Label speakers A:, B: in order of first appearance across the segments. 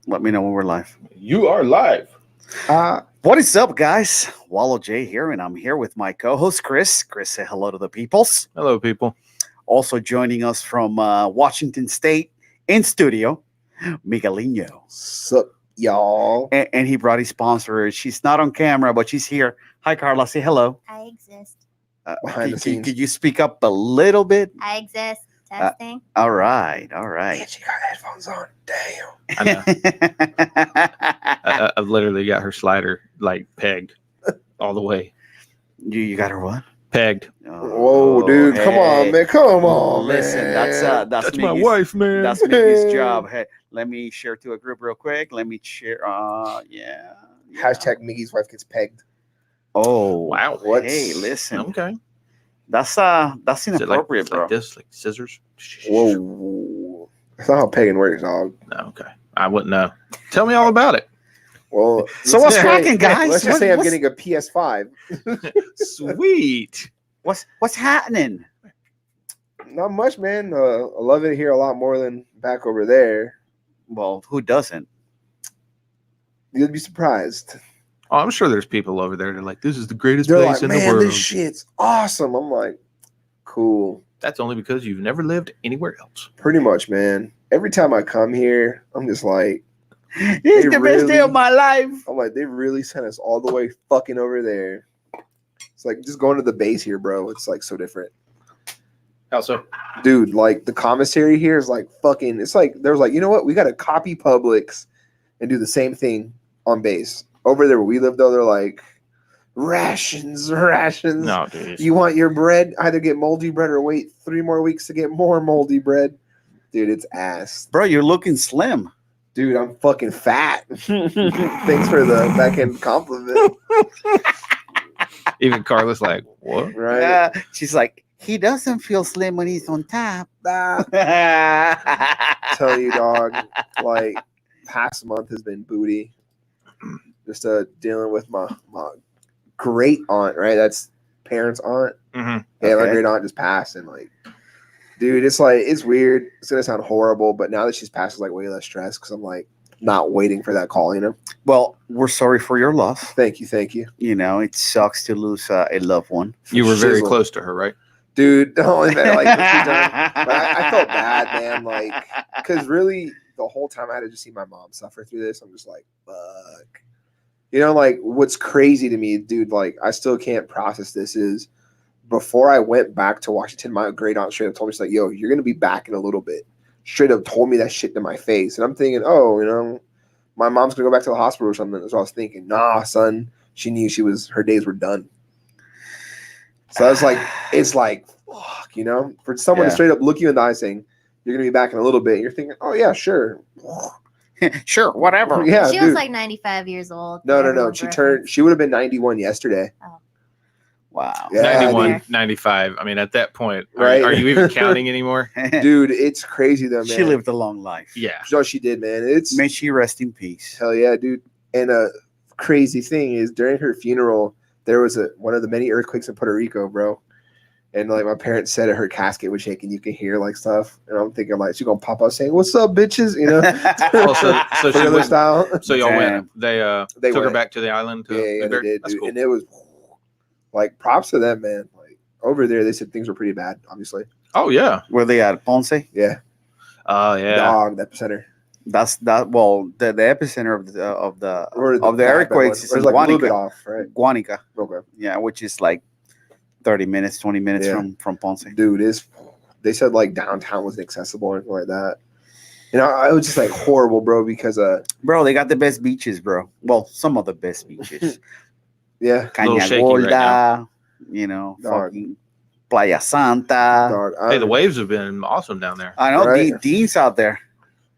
A: Let me know when we're live.
B: You are live.
A: What is up, guys? Wallow J here, and I'm here with my co-host Chris. Chris, say hello to the peoples.
B: Hello, people.
A: Also joining us from Washington State in studio, Miguelino.
C: Sup, y'all?
A: And he brought his sponsor. She's not on camera, but she's here. Hi, Carla. Say hello.
D: I exist.
C: Behind the scenes.
A: Could you speak up a little bit?
D: I exist. Testing.
A: All right.
C: Man, she got headphones on. Damn.
B: I know. I've literally got her slider like pegged all the way.
A: You got her what?
B: Pegged.
C: Whoa, dude. Come on, man. Come on,
A: Listen,
C: man.
A: that's
B: my
A: Miggy's-
B: wife, man.
A: That's Miggy's job. Hey, let me share to a group real quick. Let me share. Yeah.
C: Hashtag Miggy's wife gets pegged.
A: Oh
B: Wow.
C: What?
A: Hey, listen.
B: Okay.
A: That's
B: Is it like,
A: inappropriate, bro.
B: like this, like scissors?
C: Whoa. That's not how pegging works, dog.
B: No, okay. I wouldn't know. Tell me all about it.
C: Well,
A: So
C: let's
A: what's
C: just
A: cracking,
C: say-
A: guys?
C: Let's just say I'm
A: What's-
C: getting a PS5.
B: Sweet.
A: What's happening?
C: Not much, man. I love it here a lot more than back over there.
A: Well, who doesn't?
C: You'd be surprised.
B: Oh, I'm sure there's people over there that are like, this is the greatest
C: They're
B: place
C: like,
B: in the
C: man,
B: world.
C: this shit's awesome. I'm like, cool.
B: That's only because you've never lived anywhere else.
C: Pretty much, man. Every time I come here, I'm just like,
A: It's the best day of my life.
C: they really sent us all the way fucking over there. It's like just going to the base here, bro. It's like so different.
B: How so?
C: Dude, like the commissary here is like fucking, it's like, there's like, you know what? We got to copy Publix and do the same thing on base. Over there where we live, though, they're like, rations.
B: No, dude.
C: You want your bread, either get moldy bread or wait 3 more weeks to get more moldy bread. Dude, it's ass.
A: Bro, you're looking slim.
C: Dude, I'm fucking fat. Thanks for the backhand compliment.
B: Even Carla's like, what?
C: Right?
A: She's like, he doesn't feel slim when he's on top.
C: Tell you, dog, like past month has been booty. Just dealing with my great aunt, right? That's parents' aunt.
B: Mm-hmm.
C: Yeah, my
A: Okay.
C: great aunt just passed, and like, dude, it's like it's weird. It's gonna sound horrible, but now that she's passed, it's like way less stress because I'm like not waiting for that call. You know?
A: Well, we're sorry for your loss.
C: Thank you,
A: You know, it sucks to lose a loved one.
B: You were very
C: Shizzle.
B: close to her, right?
C: dude. Don't even like what she's done. But I felt bad, man. Like, because really, the whole time I had to just see my mom suffer through this. I'm just like, fuck. You know, like what's crazy to me, dude, like I still can't process this is before I went back to Washington, my great aunt straight up told me, she's like, yo, you're going to be back in a little bit. Straight up told me that shit to my face. And I'm thinking, oh, you know, my mom's going to go back to the hospital or something. That's what I was thinking. Nah, son. She knew her days were done. So I was like, it's like, fuck, you know, for someone to straight up look you in the eye saying, you're going to be back in a little bit. And you're thinking, oh, yeah, sure.
A: Sure, whatever.
C: Yeah,
D: She
C: dude.
D: was like 95 years old.
C: No.
D: Everyone
C: She would have been 91 yesterday.
A: Wow.
C: Yeah,
B: 91,
D: dude.
B: 95. I mean, at that point,
C: Right.
B: are you even counting anymore?
C: Dude, it's crazy though, man.
A: She lived a long life.
B: Yeah.
C: No, she did, man. It's
A: May she rest in peace.
C: hell yeah, dude. And a crazy thing is during her funeral, there was one of the many earthquakes in Puerto Rico, bro. And like my parents said her casket was shaking. You can hear like stuff. And I'm thinking like she's gonna pop up saying, "What's up, bitches?" You know?
B: Oh, so she
C: Regular
B: went,
C: style.
B: so y'all
A: Damn.
B: went. They took her
C: went.
B: back to the island. To
C: Yeah,
B: be
C: they
B: buried?
C: did,
B: That's
C: dude.
B: cool.
C: And it was like props to them, man. Like over there, they said things were pretty bad, obviously.
B: Oh yeah.
A: Were they at Ponce?
C: Yeah.
B: Oh yeah.
C: Dog, the epicenter.
A: That's that. Well, the epicenter of the
C: Or
A: earthquakes is
C: Or
A: in
C: like a little bit
A: Guanica.
C: off, right?
A: Guanica.
C: Okay.
A: Yeah, which is like 30 minutes, 20 minutes
C: Yeah.
A: from Ponce.
C: Dude, they said like downtown wasn't accessible or anything like that. You know, I was just like horrible, bro, because
A: Bro, they got the best beaches, bro. Well, some of the best beaches.
C: yeah,
B: Little
A: Caña
B: shaky right now.
A: Gorda, you know,
C: Dog.
A: fucking Playa Santa.
C: dog.
B: Hey, the waves have been awesome down there.
A: I know
C: Right.
A: Dean's out there.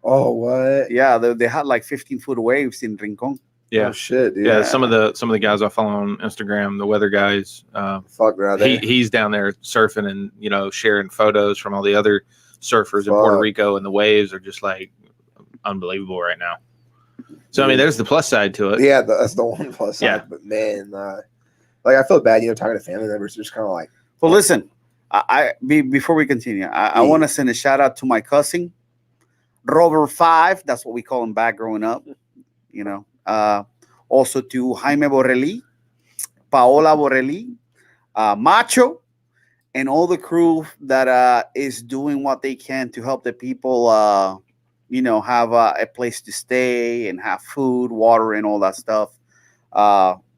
C: Oh, what?
A: Yeah, they had like 15-foot waves in Rincon.
B: Yeah.
C: Oh, shit, dude.
B: Yeah, some of the guys I follow on Instagram, the weather guys,
C: Fuck, bro.
B: he's down there surfing and sharing photos from all the other surfers in Puerto
C: Fuck.
B: Rico, and the waves are just like unbelievable right now. So I mean, there's the plus side to it.
C: Yeah, that's the one plus side.
B: Yeah.
C: But man, like I feel bad, talking to family members, just kind of like,
A: Well, listen, before we continue, I
C: Yeah.
A: want to send a shout out to my cousin, Robert 5, that's what we call him back growing up. You know, also to Jaime Borrelli, Paola Borrelli, Macho, and all the crew that is doing what they can to help the people, you know, have a place to stay and have food, water, and all that stuff.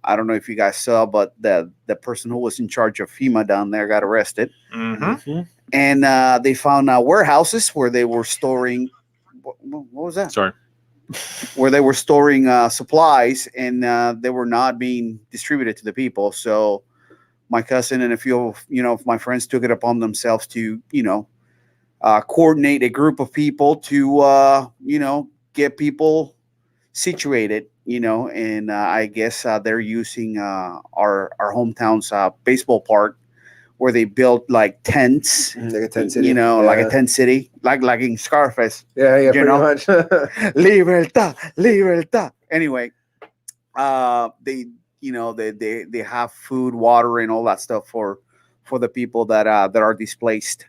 A: I don't know if you guys saw, but the person who was in charge of FEMA down there got arrested,
B: Mm-hmm.
A: and they found warehouses where they were storing. What was that?
B: Sorry.
A: Where they were storing supplies, and they were not being distributed to the people. So my cousin and a few of my friends took it upon themselves to coordinate a group of people to get people situated, and I guess they're using our hometown's baseball park, where they built like tents,
C: Like a tent city.
A: like a
C: Yeah.
A: tent city, like in Scarface.
C: Yeah,
A: you
C: pretty
A: know?
C: much.
A: Libertad, libertad. Anyway, they have food, water, and all that stuff for the people that are displaced.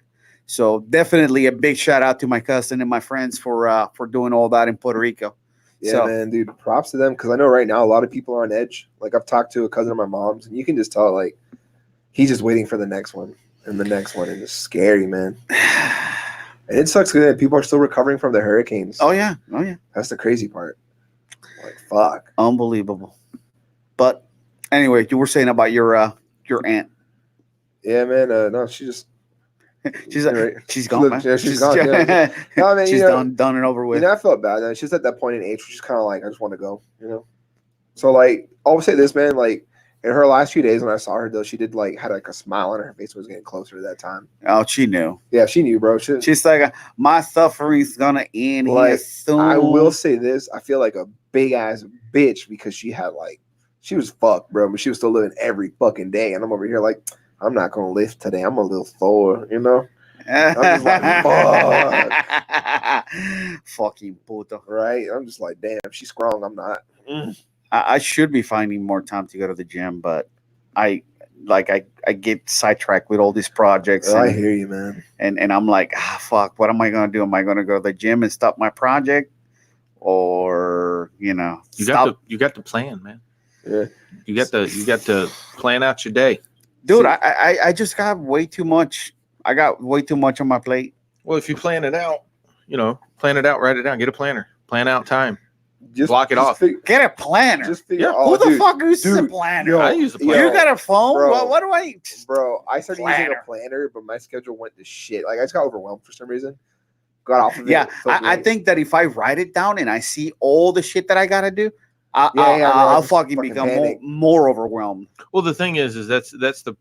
A: So definitely a big shout out to my cousin and my friends for doing all that in Puerto Rico.
C: Yeah,
A: So-
C: man, dude. Props to them, because I know right now a lot of people are on edge. Like, I've talked to a cousin of my mom's, and you can just tell, like, he's just waiting for the next one and the next one, and it's scary, man. And it sucks that people are still recovering from the hurricanes.
A: Oh yeah,
C: That's the crazy part. Like, fuck.
A: unbelievable. But anyway, you were saying about your aunt.
C: Yeah, man. No, she just.
A: She's
C: Right.
A: she's gone, man.
C: Yeah, she's gone, yeah. No, man,
A: she's done and over with.
C: I felt bad. Man. She's at that point in age where she's kind of like, I just want to go, So, like, I'll say this, man. Like, in her last few days when I saw her, though, she did, like, had, like, a smile on her face. Was getting closer to that time.
A: Oh, she knew.
C: Yeah, she knew, bro.
A: She's like, my suffering's gonna end here
C: Like,
A: soon.
C: I will say this. I feel like a big-ass bitch because she was fucked, bro, but she was still living every fucking day. And I'm over here like, I'm not going to live today. I'm a little sore, I'm just like, fuck.
A: Fucking puto.
C: Right? I'm just like, damn, she's strong. I'm not.
A: I should be finding more time to go to the gym, but I get sidetracked with all these projects.
C: I
A: And,
C: hear you, man.
A: and I'm like, fuck, what am I gonna do? Am I gonna go to the gym and stop my project, or
B: You
A: stop?
B: got to plan, man.
C: Yeah.
B: You got to plan out your day.
A: Dude, I just got way too much. I got way too much on my plate.
B: Well, if you plan it out, write it down, get a planner, plan out time. Block it off.
A: Get a planner.
C: Just figure
B: Yeah.
A: Who the
C: dude,
A: fuck uses a
C: dude,
A: planner?
C: yo,
B: I use a
C: yo,
B: planner.
A: You got a phone?
C: bro.
A: What do I?
C: Bro, I started using
A: Planner.
C: a planner, but my schedule went to shit. Like, I just got overwhelmed for some reason. Got off of it.
A: Yeah,
C: It felt
A: I
C: great.
A: think that if I write it down and I see all the shit that I gotta do,
C: Yeah, bro,
A: I'll
C: just
A: fucking
C: fucking
A: become
C: panic.
A: more overwhelmed.
B: Well, the thing is that's the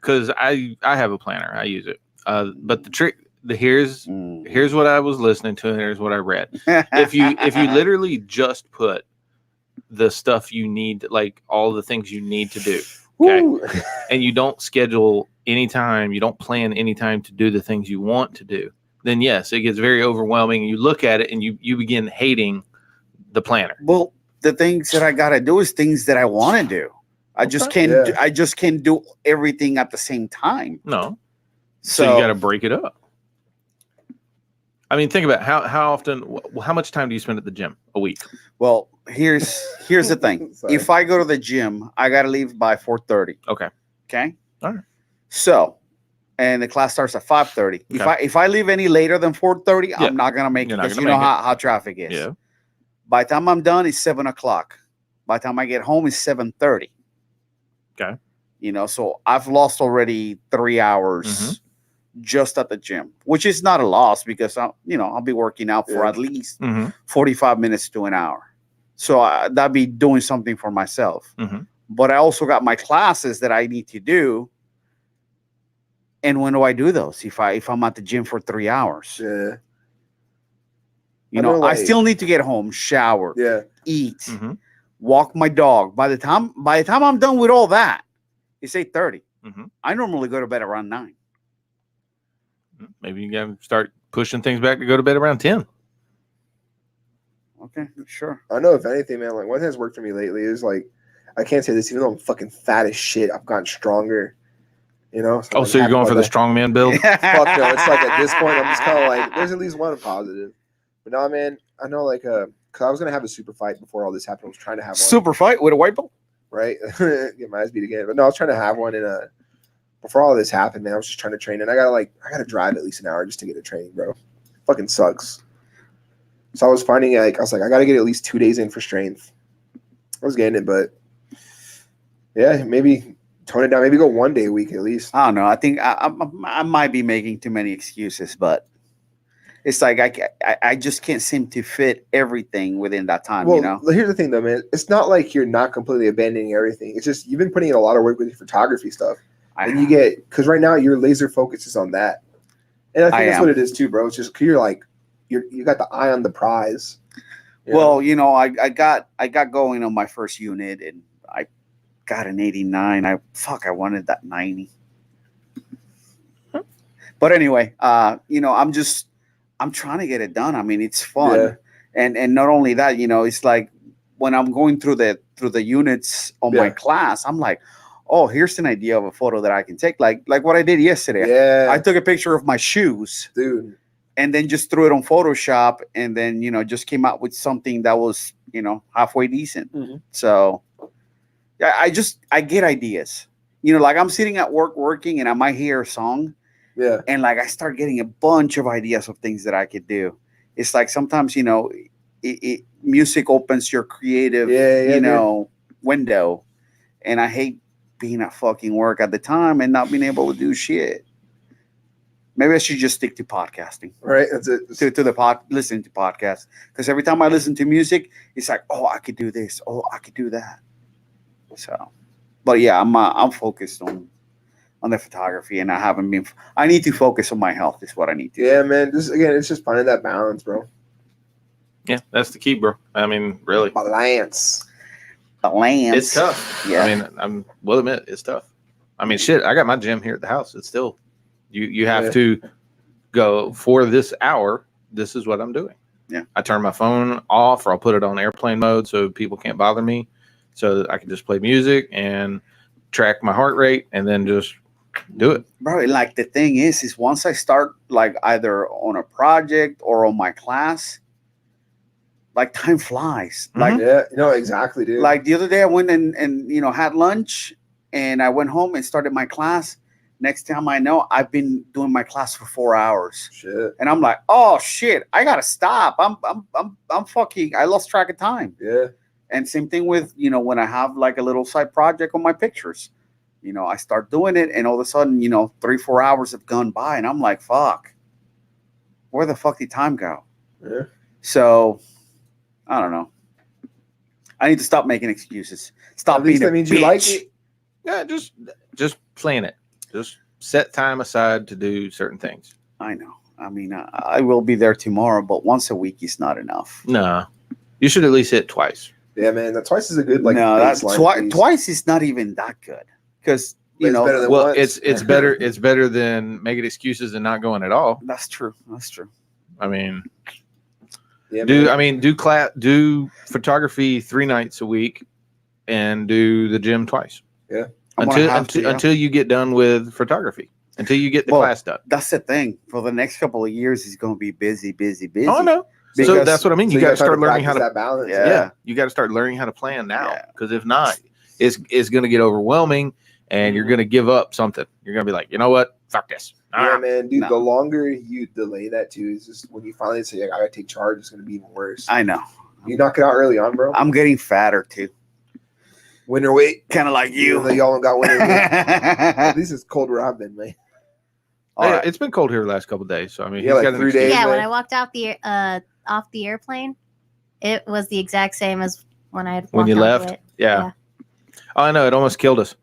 B: because I have a planner. I use it. But the trick, here's what I was listening to, and here's what I read. If you literally just put the stuff you need, like all the things you need to do, okay,
C: Woo.
B: and you don't schedule any time, you don't plan any time to do the things you want to do, then yes, it gets very overwhelming. You look at it and you begin hating the planner.
A: Well, the things that I gotta do is things that I want to do. I just can't.
C: Yeah.
A: I just can't do everything at the same time.
B: No,
A: So,
B: so you got to break it up. I mean, think about how often, how much time do you spend at the gym a week?
A: well, here's the thing.
C: Sorry.
A: If I go to the gym, I gotta leave by 4:30.
B: Okay.
A: Okay.
B: All right.
A: So, and the class starts at 5:30.
B: Okay.
A: If I leave any later than 4:30,
B: Yeah.
A: I'm not gonna make it,
B: You're not
A: because
B: gonna
A: you know
B: make
A: how traffic is.
B: Yeah.
A: By the time I'm done, it's 7:00. By the time I get home, it's 7:30.
B: Okay.
A: So I've lost already 3 hours just at the gym, which is not a loss because I'll be working out for
C: Yeah.
A: at least
B: Mm-hmm.
A: 45 minutes to an hour. So that'd be doing something for myself.
B: Mm-hmm.
A: But I also got my classes that I need to do. And when do I do those? If I'm at the gym for 3 hours,
C: Yeah.
A: I
C: I know, like-
A: still need to get home, shower,
C: Yeah.
A: eat,
B: Mm-hmm.
A: walk my dog. By the time I'm done with all that, it's 8:30.
B: Mhm.
A: I normally go to bed around 9.
B: Maybe you got to start pushing things back to go to bed around 10.
A: Okay, sure.
C: I know, if anything, man, like, one thing that's worked for me lately is, like, I can't say this, even though I'm fucking fat as shit, I've gotten stronger.
B: Oh,
C: I'm
B: so you're
C: happy
B: going for
C: about
B: the
C: that.
B: strongman build?
C: Fuck no, it's like at this point, I'm just kind of like, there's at least one positive. But no, man, I know like cause I was gonna have a super fight before all this happened. I was trying to have one,
A: Super fight with a white belt.
C: right? Get my ass beat again. But no, I was trying to have one before all this happened, man. I was just trying to train, and I gotta drive at least an hour just to get to training, bro. Fucking sucks. So I was finding I was like, I gotta get at least 2 days in for strength. I was getting it, but yeah, maybe tone it down. Maybe go 1 day a week at least.
A: I don't know. I think I might be making too many excuses, but it's like I just can't seem to fit everything within that time.
C: Well,
A: You know.
C: here's the thing, though, man. It's not like you're not completely abandoning everything. It's just you've been putting in a lot of work with your photography stuff, and you get because right now your laser focus is on that, and I think that's what it is too, bro. It's just 'cause you're like you got the eye on the prize. You know?
A: Well, you know, I got going on my first unit, and I got an 89. I wanted that 90. But anyway, you know, I'm trying to get it done. I mean, it's fun,
C: Yeah.
A: and not only that, you know, it's like when I'm going through the units on my
C: Yeah.
A: class, I'm like, oh, here's an idea of a photo that I can take, like what I did yesterday.
C: yeah,
A: I took a picture of my shoes
C: dude.
A: and then just threw it on Photoshop, and then, you know, just came out with something that was, you know, halfway decent.
C: Mhm.
A: So yeah, I get ideas. You know, like I'm sitting at work working, and I might hear a song,
C: Yeah,
A: and like I start getting a bunch of ideas of things that I could do. It's like sometimes, you know, music opens your creative,
C: Yeah,
A: you
C: dude.
A: know, window, and I hate being at fucking work at the time and not being able to do shit. Maybe I should just stick to podcasting,
C: right. That's it.
A: listening to podcasts, because every time I listen to music, it's like, oh, I could do this, oh, I could do that. So, but yeah, I'm focused on the photography, and I haven't been. I need to focus on my health. Is what I need to.
C: Yeah, man. Just again, it's just finding that balance, bro.
B: Yeah, that's the key, bro. I mean, really,
C: Balance.
A: The lands.
B: it's tough.
A: Yeah.
B: I mean, will admit it's tough. I mean, shit. I got my gym here at the house. It's still you have
C: Yeah.
B: to go for this hour. This is what I'm doing.
A: Yeah.
B: I turn my phone off, or I'll put it on airplane mode so people can't bother me, so that I can just play music and track my heart rate, and then just do it.
A: Bro, like the thing is once I start like either on a project or on my class, like time flies. Like
C: Yeah, you know exactly, dude.
A: like the other day I went and you know had lunch, and I went home and started my class. Next time I know, I've been doing my class for 4 hours,
C: shit.
A: and I'm like, oh shit, I gotta stop. I'm fucking. I lost track of time.
C: Yeah,
A: And same thing with, you know, when I have like a little side project on my pictures, you know, I start doing it, and all of a sudden, you know, 3-4 hours have gone by, and I'm like, fuck, where the fuck did time go?
C: yeah.
A: So I don't know. I need to stop making excuses. Stop
C: At least
A: being a
C: that means
A: bitch.
C: you like it.
B: Yeah, just plan it. Just set time aside to do certain things.
A: I know. I mean, I will be there tomorrow, but once a week is not enough.
B: No, you should at least hit twice.
C: Yeah, man. That twice is a good like.
A: no, that's
C: baseline piece.
A: twice is not even that good, because
C: But
A: you
C: it's
A: know.
C: better than
B: Well,
C: once.
B: it's better. It's better than making excuses and not going at all.
A: That's true. That's true.
B: I mean,
C: Yeah, man.
B: do photography 3 nights a week, and do the gym twice.
A: I'm gonna have to, yeah.
B: Until you get done with photography. Until you get the
A: Well,
B: class done.
A: That's the thing. For the next couple of years, he's going to be busy.
B: Oh, I know. So
A: Because-
B: that's what I mean.
C: So
B: You got to start learning
C: practice
B: how to.
C: that balance.
A: Yeah.
B: Yeah, you got to start learning how to plan now.
A: Yeah.
B: Because if not, it's going to get overwhelming, and you're going to give up something. You're going to be like, you know what? Fuck this.
C: Yeah,
B: Ah.
C: man, dude.
A: No.
C: The longer you delay that too, is just when you finally say, "I gotta take charge," it's gonna be even worse.
A: I know.
C: You knock it out early on, bro.
A: I'm getting fatter too.
C: Winter weight.
A: Kind of like
C: Even though
A: you.
C: y'all don't got winter weight. At
A: All
C: least it's cold where I've been, man.
B: Yeah,
A: right.
B: it's been cold here the last couple of days, so I mean,
C: Yeah,
B: he's
C: like
B: got an
C: 3
B: excuse.
C: days.
D: Yeah, when
C: man.
D: I walked off the airplane, it was the exact same as when I had
B: When you
D: walked out of
B: left.
D: it.
B: Yeah. Oh, I know. It almost killed us.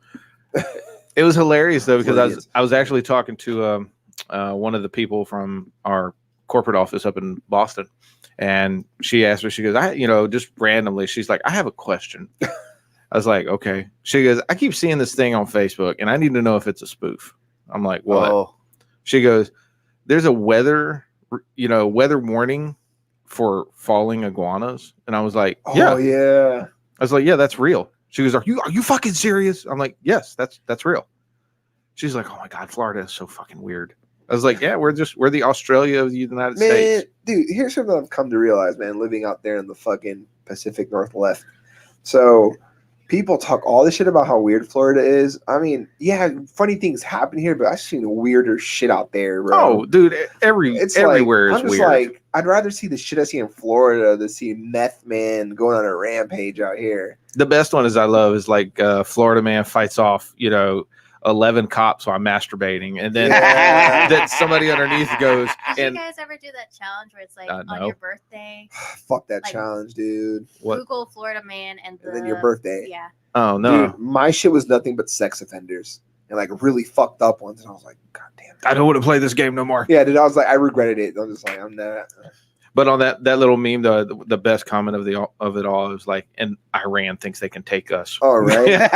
B: It was hilarious though, because
C: Brilliant.
B: I was actually talking to one of the people from our corporate office up in Boston, and she asked me, she goes, just randomly, she's like, I have a question. I was like, okay. She goes, I keep seeing this thing on Facebook, and I need to know if it's a spoof. I'm like, what?
A: Oh,
B: She goes, there's a weather warning for falling iguanas, and I was like,
C: Oh
B: yeah.
C: yeah.
B: I was like, yeah, that's real. She goes, are you fucking serious? I'm like, yes, that's real. She's like, oh my God, Florida is so fucking weird. I was like, yeah, we're the Australia of the United
C: Man,
B: States.
C: dude, here's something I've come to realize, man, living out there in the fucking Pacific Northwest. So people talk all this shit about how weird Florida is. I mean, yeah, funny things happen here, but I've seen weirder shit out there, bro.
B: Oh, dude,
C: It's
B: everywhere
C: like,
B: is
C: I'm just
B: weird.
C: like, I'd rather see the shit I see in Florida than see meth man going on a rampage out here.
B: The best one I love is like Florida man fights off, 11 cops while masturbating, and then
C: Yeah.
B: then somebody underneath goes
D: Did
B: and
D: you guys ever do that challenge where it's like
B: No.
D: on your birthday,
C: Fuck that
D: Like-
C: challenge, dude.
B: what?
D: Google Florida man and
C: And then your birthday.
D: Yeah.
B: Oh no,
C: Dude, my shit was nothing but sex offenders and like really fucked up ones. And I was like, God damn.
B: I don't want to play this game no more.
C: Yeah, dude, I was like, I regretted it. I'm just like, I'm not.
B: But on that little meme, the best comment of it all is like, and Iran thinks they can take us.
C: All right.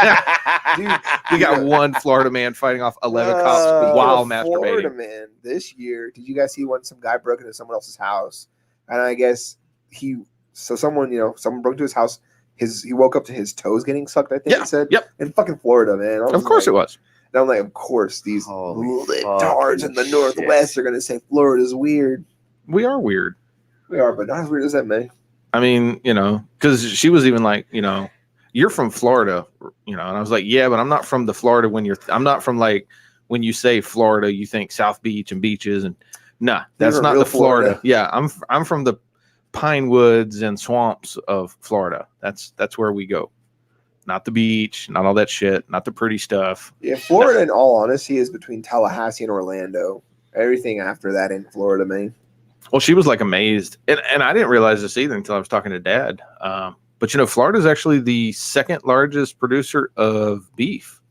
A: Dude,
B: We got one Florida man fighting off 11 cops
C: Speaking
B: while
C: of Florida,
B: masturbating.
C: man, this year, did you guys see when some guy broke into someone else's house? And I guess someone broke into his house. He woke up to his toes getting sucked, I think
B: Yeah,
C: it said.
B: yep.
C: In fucking Florida, man. I was
B: Of course
C: like,
B: it was.
C: And I'm like, of course, these
A: Holy
C: libtards in the
A: fucking
C: Northwest
A: shit.
C: are going to say Florida's weird.
B: We are weird.
C: We are, but not as weird as that, man.
B: I mean, because she was even like, you're from Florida, and I was like, yeah, but I'm not from the Florida I'm not from like when you say Florida, you think South Beach and beaches and nah, that's
C: You're
B: not
C: real
B: the Florida.
C: Florida.
B: Yeah, I'm from the pine woods and swamps of Florida. That's where we go. Not the beach, not all that shit, not the pretty stuff.
C: Yeah, Florida, in all honesty, is between Tallahassee and Orlando. Everything after that in Florida, man.
B: Well, she was like amazed, and I didn't realize this either until I was talking to Dad. But Florida is actually the second largest producer of beef.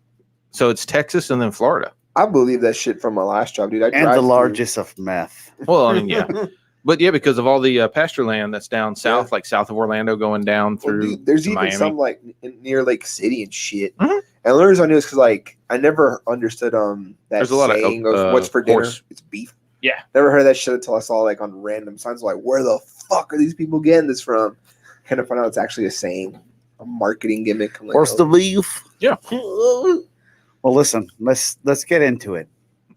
B: So it's Texas and then Florida.
C: I believe that shit from my last job, dude. I
A: and
C: drive
A: the
C: through-
A: largest of meth.
B: Well, I mean, yeah, but yeah, because of all the pasture land that's down south, like south of Orlando, going down
C: Well,
B: through.
C: dude, there's
B: to
C: even
B: Miami.
C: some like near Lake City and shit.
B: Mhm.
C: And the only reason I knew is because like I never understood that
B: There's a lot of,
C: saying of what's for dinner.
B: horse.
C: It's beef.
B: Yeah.
C: Never heard that shit until I saw like on random signs like where the fuck are these people getting this from? Kind of find out it's actually a saying, a marketing gimmick. I'm like,
A: Where's the
C: oh.
A: beef?
B: Yeah.
A: Well, listen, let's get into it.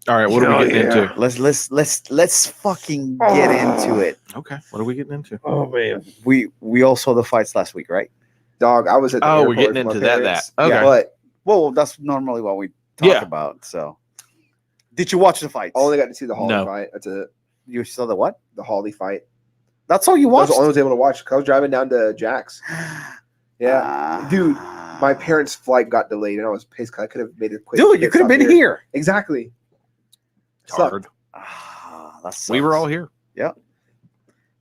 B: All right, what are
C: Oh,
B: we getting
C: yeah.
B: into?
A: Let's fucking get into it.
B: Okay, what are we getting into?
C: Oh man,
A: We all saw the fights last week, right?
C: dog! I was at the
B: Oh, we're
C: airport
B: getting
C: with my
B: into that,
C: parents.
B: that. Okay.
C: Yeah, but
A: Well, that's normally what we talk
B: Yeah.
A: about. So, did you watch the fights?
C: I only got to see the Holly
B: No.
C: fight. That's it.
A: You saw the what?
C: The Holly fight.
A: That's all you
C: I was
A: watched.
C: the only one was able to watch. 'Cause I was driving down to Jack's. Yeah. Dude, My parents' flight got delayed, and I was pissed because I could have made a quick.
A: Dude, you
C: hit
A: could have
C: stop
A: been here.
C: Exactly.
B: It's hard.
A: That
B: We were
A: sucks.
B: all here.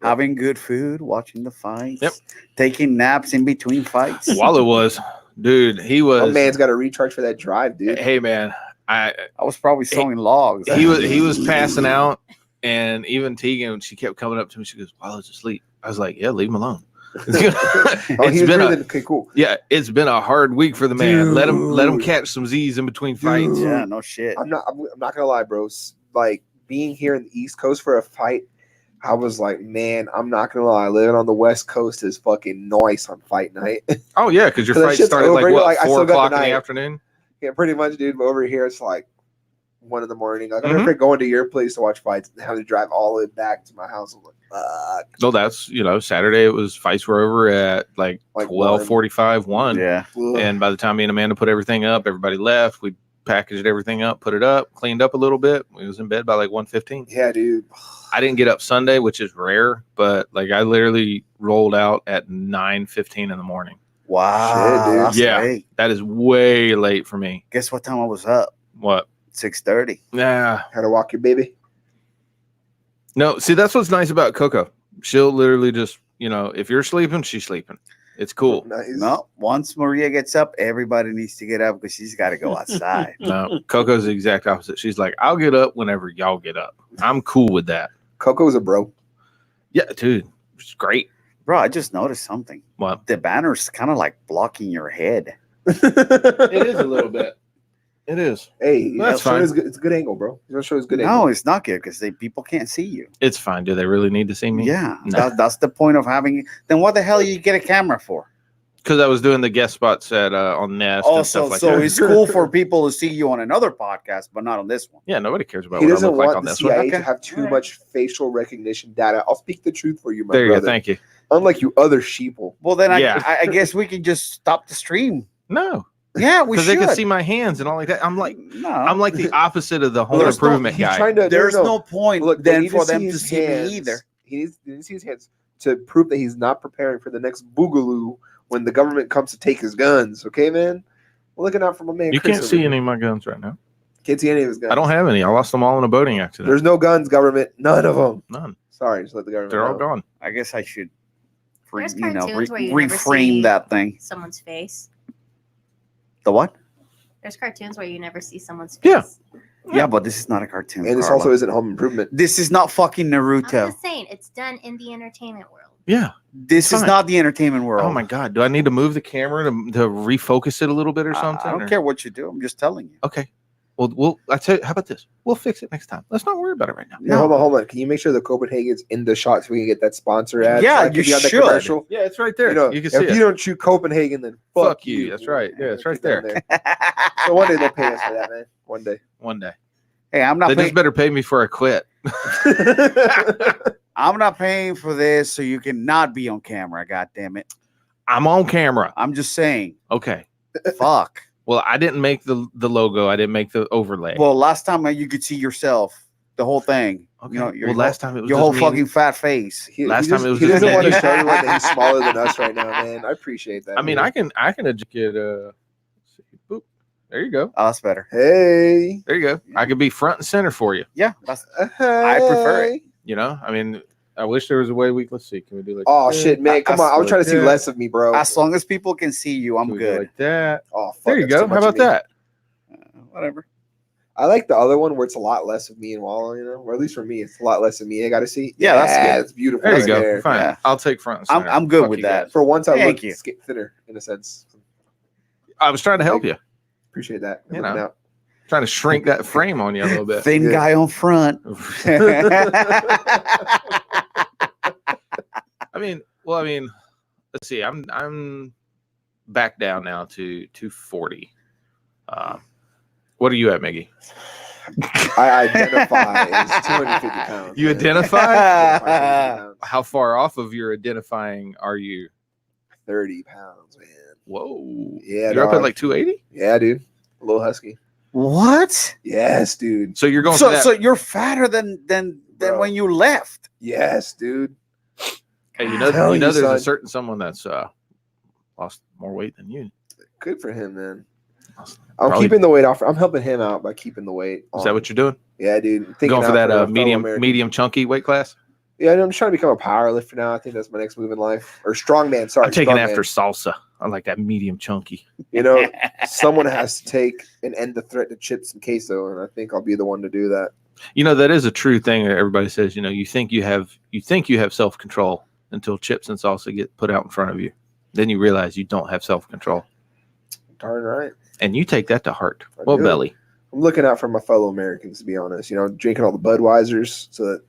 A: having good food, watching the fights,
B: Yep.
A: taking naps in between fights.
B: Wallow was, dude. He
C: My
B: was.
C: man's got to recharge for that drive, dude.
B: Hey, man.
A: I was probably sewing logs.
B: He was passing out, and even Tegan, she kept coming up to me. She goes, "Wallow's asleep." I was like, "Yeah, leave him alone."
C: Oh,
B: It's
C: he was
B: been
C: breathing.
B: a
C: Okay, cool.
B: it's been a hard week for the man. Let him
C: Dude.
B: catch some Z's in between fights.
C: Dude.
A: Yeah, no shit.
C: I'm not gonna lie, bros. Like being here in the East Coast for a fight, I was like, man, I'm not gonna lie. Living on the West Coast is fucking nice on fight night.
B: Oh yeah, because your
C: 'Cause that
B: fight
C: shit's
B: started
C: over.
B: like
C: You're
B: what,
C: like, I
B: 4
C: still got the
B: o'clock in the
C: night.
B: afternoon.
C: Yeah, pretty much, dude. But over here, it's like 1 in the morning. Like, I'm
B: Mhm.
C: afraid going to your place to watch fights and having to drive all the way back to my house. I'm like, fuck.
B: No, that's Saturday. It was fights were over at like
C: Like
B: 12:45, 1.
A: Yeah.
C: Ugh.
B: And by the time me and Amanda put everything up, everybody left. We packaged everything up, put it up, cleaned up a little bit. We was in bed by like 1:15.
C: Yeah, dude.
B: I didn't get up Sunday, which is rare, but like I literally rolled out at 9:15 in the morning.
A: Wow.
C: Shit, dude.
A: That's
B: Yeah.
A: late.
B: That is way late for me.
A: Guess what time I was up?
B: What?
A: 6:30.
B: Nah.
C: How to walk your baby?
B: No, see, that's what's nice about Coco. She'll literally just, if you're sleeping, she's sleeping. It's cool.
C: Nice.
A: No, once Maria gets up, everybody needs to get up because she's got to go outside.
B: No, Coco's the exact opposite. She's like, I'll get up whenever y'all get up. I'm cool with that.
C: Coco's a bro.
B: Yeah, dude. It's great.
A: Bro, I just noticed something.
B: What?
A: The banner's kind of like blocking your head.
B: It is a little bit. It is.
C: Hey,
B: That's
C: show
B: fine.
C: it's a good angle, bro. He's gonna show his good
A: No,
C: angle.
A: it's not good because people can't see you.
B: It's fine. Do they really need to see me?
A: Yeah,
B: No.
A: that's the point of having. Then what the hell you get a camera for?
B: because I was doing the guest spots at on Nest and
A: Also,
B: stuff like
A: so
B: that.
A: it's cool for people to see you on another podcast, but not on this one.
B: Yeah, nobody cares about
C: He
B: what I
C: doesn't
B: look like
C: want
B: on
C: the
B: this one.
C: CIA
A: Okay.
C: to have too
A: Alright.
C: much facial recognition data. I'll speak the truth for you, my
B: There you
C: brother.
B: go. Thank you.
C: Unlike you other sheeple.
A: Well, then
B: Yeah.
A: I guess we can just stop the stream.
B: No,
A: Yeah, we
B: because
A: should.
B: they can see my hands and all like that. I'm like the opposite of the home
C: There's
B: improvement
C: he's
B: guy.
C: trying to.
A: There's no point
C: Look, they
A: then
C: need
A: for
C: to see
A: them to
C: his
A: see
C: hands.
A: me either.
C: He needs to see his hands to prove that he's not preparing for the next boogaloo when the government comes to take his guns. Okay, man. We're looking out for my man.
B: You
C: Chris
B: can't
C: over
B: see
C: here.
B: any of my guns right now.
C: Can't see any of his guns.
B: I don't have any. I lost them all in a boating accident.
C: There's no guns, government. None of them.
B: None.
C: Sorry, just let the government.
B: They're all
C: know.
B: gone.
A: I guess I should,
D: There's cartoons where you never
A: reframe
D: see-
A: that thing.
D: Someone's face.
A: The what?
D: There's cartoons where you never see someone's face.
B: Yeah.
A: Yeah, but this is not a cartoon.
C: And this
A: Carla.
C: also isn't home improvement.
A: This is not fucking
D: I'm
A: Naruto.
D: just saying, it's done in the entertainment world.
B: Yeah.
A: This is
B: Fine.
A: not the entertainment world.
B: Oh my god. Do I need to move the camera to refocus it a little bit or something?
A: I don't
B: or-
A: care what you do. I'm just telling you.
B: Okay. Well, I tell you. How about this? We'll fix it next time. Let's not worry about it right now.
C: Yeah, hold on. Can you make sure the Copenhagen's in the shot so we can get that sponsor ad?
A: Yeah,
C: so I can
A: you
C: be on the
A: should.
C: commercial?
B: Yeah, it's right there.
C: You know,
B: can
C: if
B: see
C: you
B: it.
C: don't choose Copenhagen, then fuck,
B: Fuck you. That's right. Yeah, it's right
C: keep that So one day they'll pay us for that, man. One day.
B: One day.
A: Hey, I'm not
B: They
A: paying.
B: just better pay me before I quit.
A: I'm not paying for this, so you cannot be on camera. God damn it!
B: I'm on camera.
A: I'm just saying.
B: Okay.
A: Fuck.
B: Well, I didn't make the logo. I didn't make the overlay.
A: Well, last time you could see yourself, the whole thing.
B: okay.
A: You know, your
B: well, last time it was
A: your
B: just
A: whole
B: me.
A: fucking fat face.
B: Last time it was
C: he
B: just
C: doesn't
B: me
C: want
B: and
C: to
B: you.
C: show everyone that he's smaller than us right now, man. I appreciate that.
B: I mean,
C: man.
B: I can educate. Let's see. Boop. There you go.
A: Oh, that's better.
C: Hey.
B: There you go. I could be front and center for you.
A: Yeah, that's.
C: I
A: prefer it.
B: You know. I mean, I wish there was a way we. Let's see. Can we do like?
C: Oh
B: this?
C: shit, man! Come on, I was trying to see
B: Yeah.
C: less of me, bro.
A: As long as people can see you, I'm
B: Can we do
A: good.
B: Like that.
C: Oh, fuck,
B: There you
C: that's
B: go.
C: too
B: How
C: much of
B: about
C: me.
B: that?
A: Whatever.
C: I like the other one where it's a lot less of me and Wallow, you know, or at least for me, it's a lot less of me. I got to see.
A: Yeah, that's good.
C: It's beautiful.
B: There you
C: right
B: go.
C: there.
B: Fine.
A: Yeah.
B: I'll take front and
A: I'm-
B: center.
A: I'm good
B: Fuck
A: with
B: you
A: that.
B: guys.
C: For once, I
A: Thank
C: look
A: you.
C: thinner in a sense.
B: I was trying to help you.
C: Appreciate that.
B: You
C: Looking
B: know.
C: out.
B: Trying to shrink that frame on you a little bit.
A: Thin
C: Yeah.
A: guy on front.
B: I mean, let's see. I'm back down now to 240. What are you at, Miggy?
C: I identify as 250 pounds.
B: You
C: man.
B: identify?
C: 250 pounds.
B: How far off of your identifying are you?
C: 30 pounds, man.
B: Whoa.
C: Yeah,
B: You're up at
C: dog.
B: like 280?
C: Yeah, dude. A little husky.
A: What?
C: Yes, dude.
B: So you're going for
A: So,
B: that.
A: so you're fatter than
C: Bro.
A: when you left.
C: Yes, dude.
B: Hey, you
C: Tell
B: know
C: you,
B: there's a
C: son.
B: certain someone that's lost more weight than you.
C: Good for him, man.
B: Is
C: I'm
B: Probably-
C: keeping the weight off. I'm helping him out by keeping the weight.
B: that what you're doing?
C: Yeah, dude. Thinking
B: Going for
C: out
B: that
C: my fellow
B: medium
C: American.
B: chunky weight class?
C: Yeah, I'm just trying to become a power lifter now. I think that's my next move in life. Or strongman. Sorry,
B: I'm taking
C: strongman.
B: after salsa. I like that medium chunky.
C: You know, someone has to take and end the threat to chips and queso, and I think I'll be the one to do that.
B: You know, that is a true thing that everybody says. You know, you think you have self control until chips and salsa get put out in front of you. Then you realize you don't have self control,
C: Darn right.
B: and you take that to heart.
C: I
B: Well,
C: do.
B: belly.
C: I'm looking out for my fellow Americans, to be honest. You know, drinking all the Budweisers, so that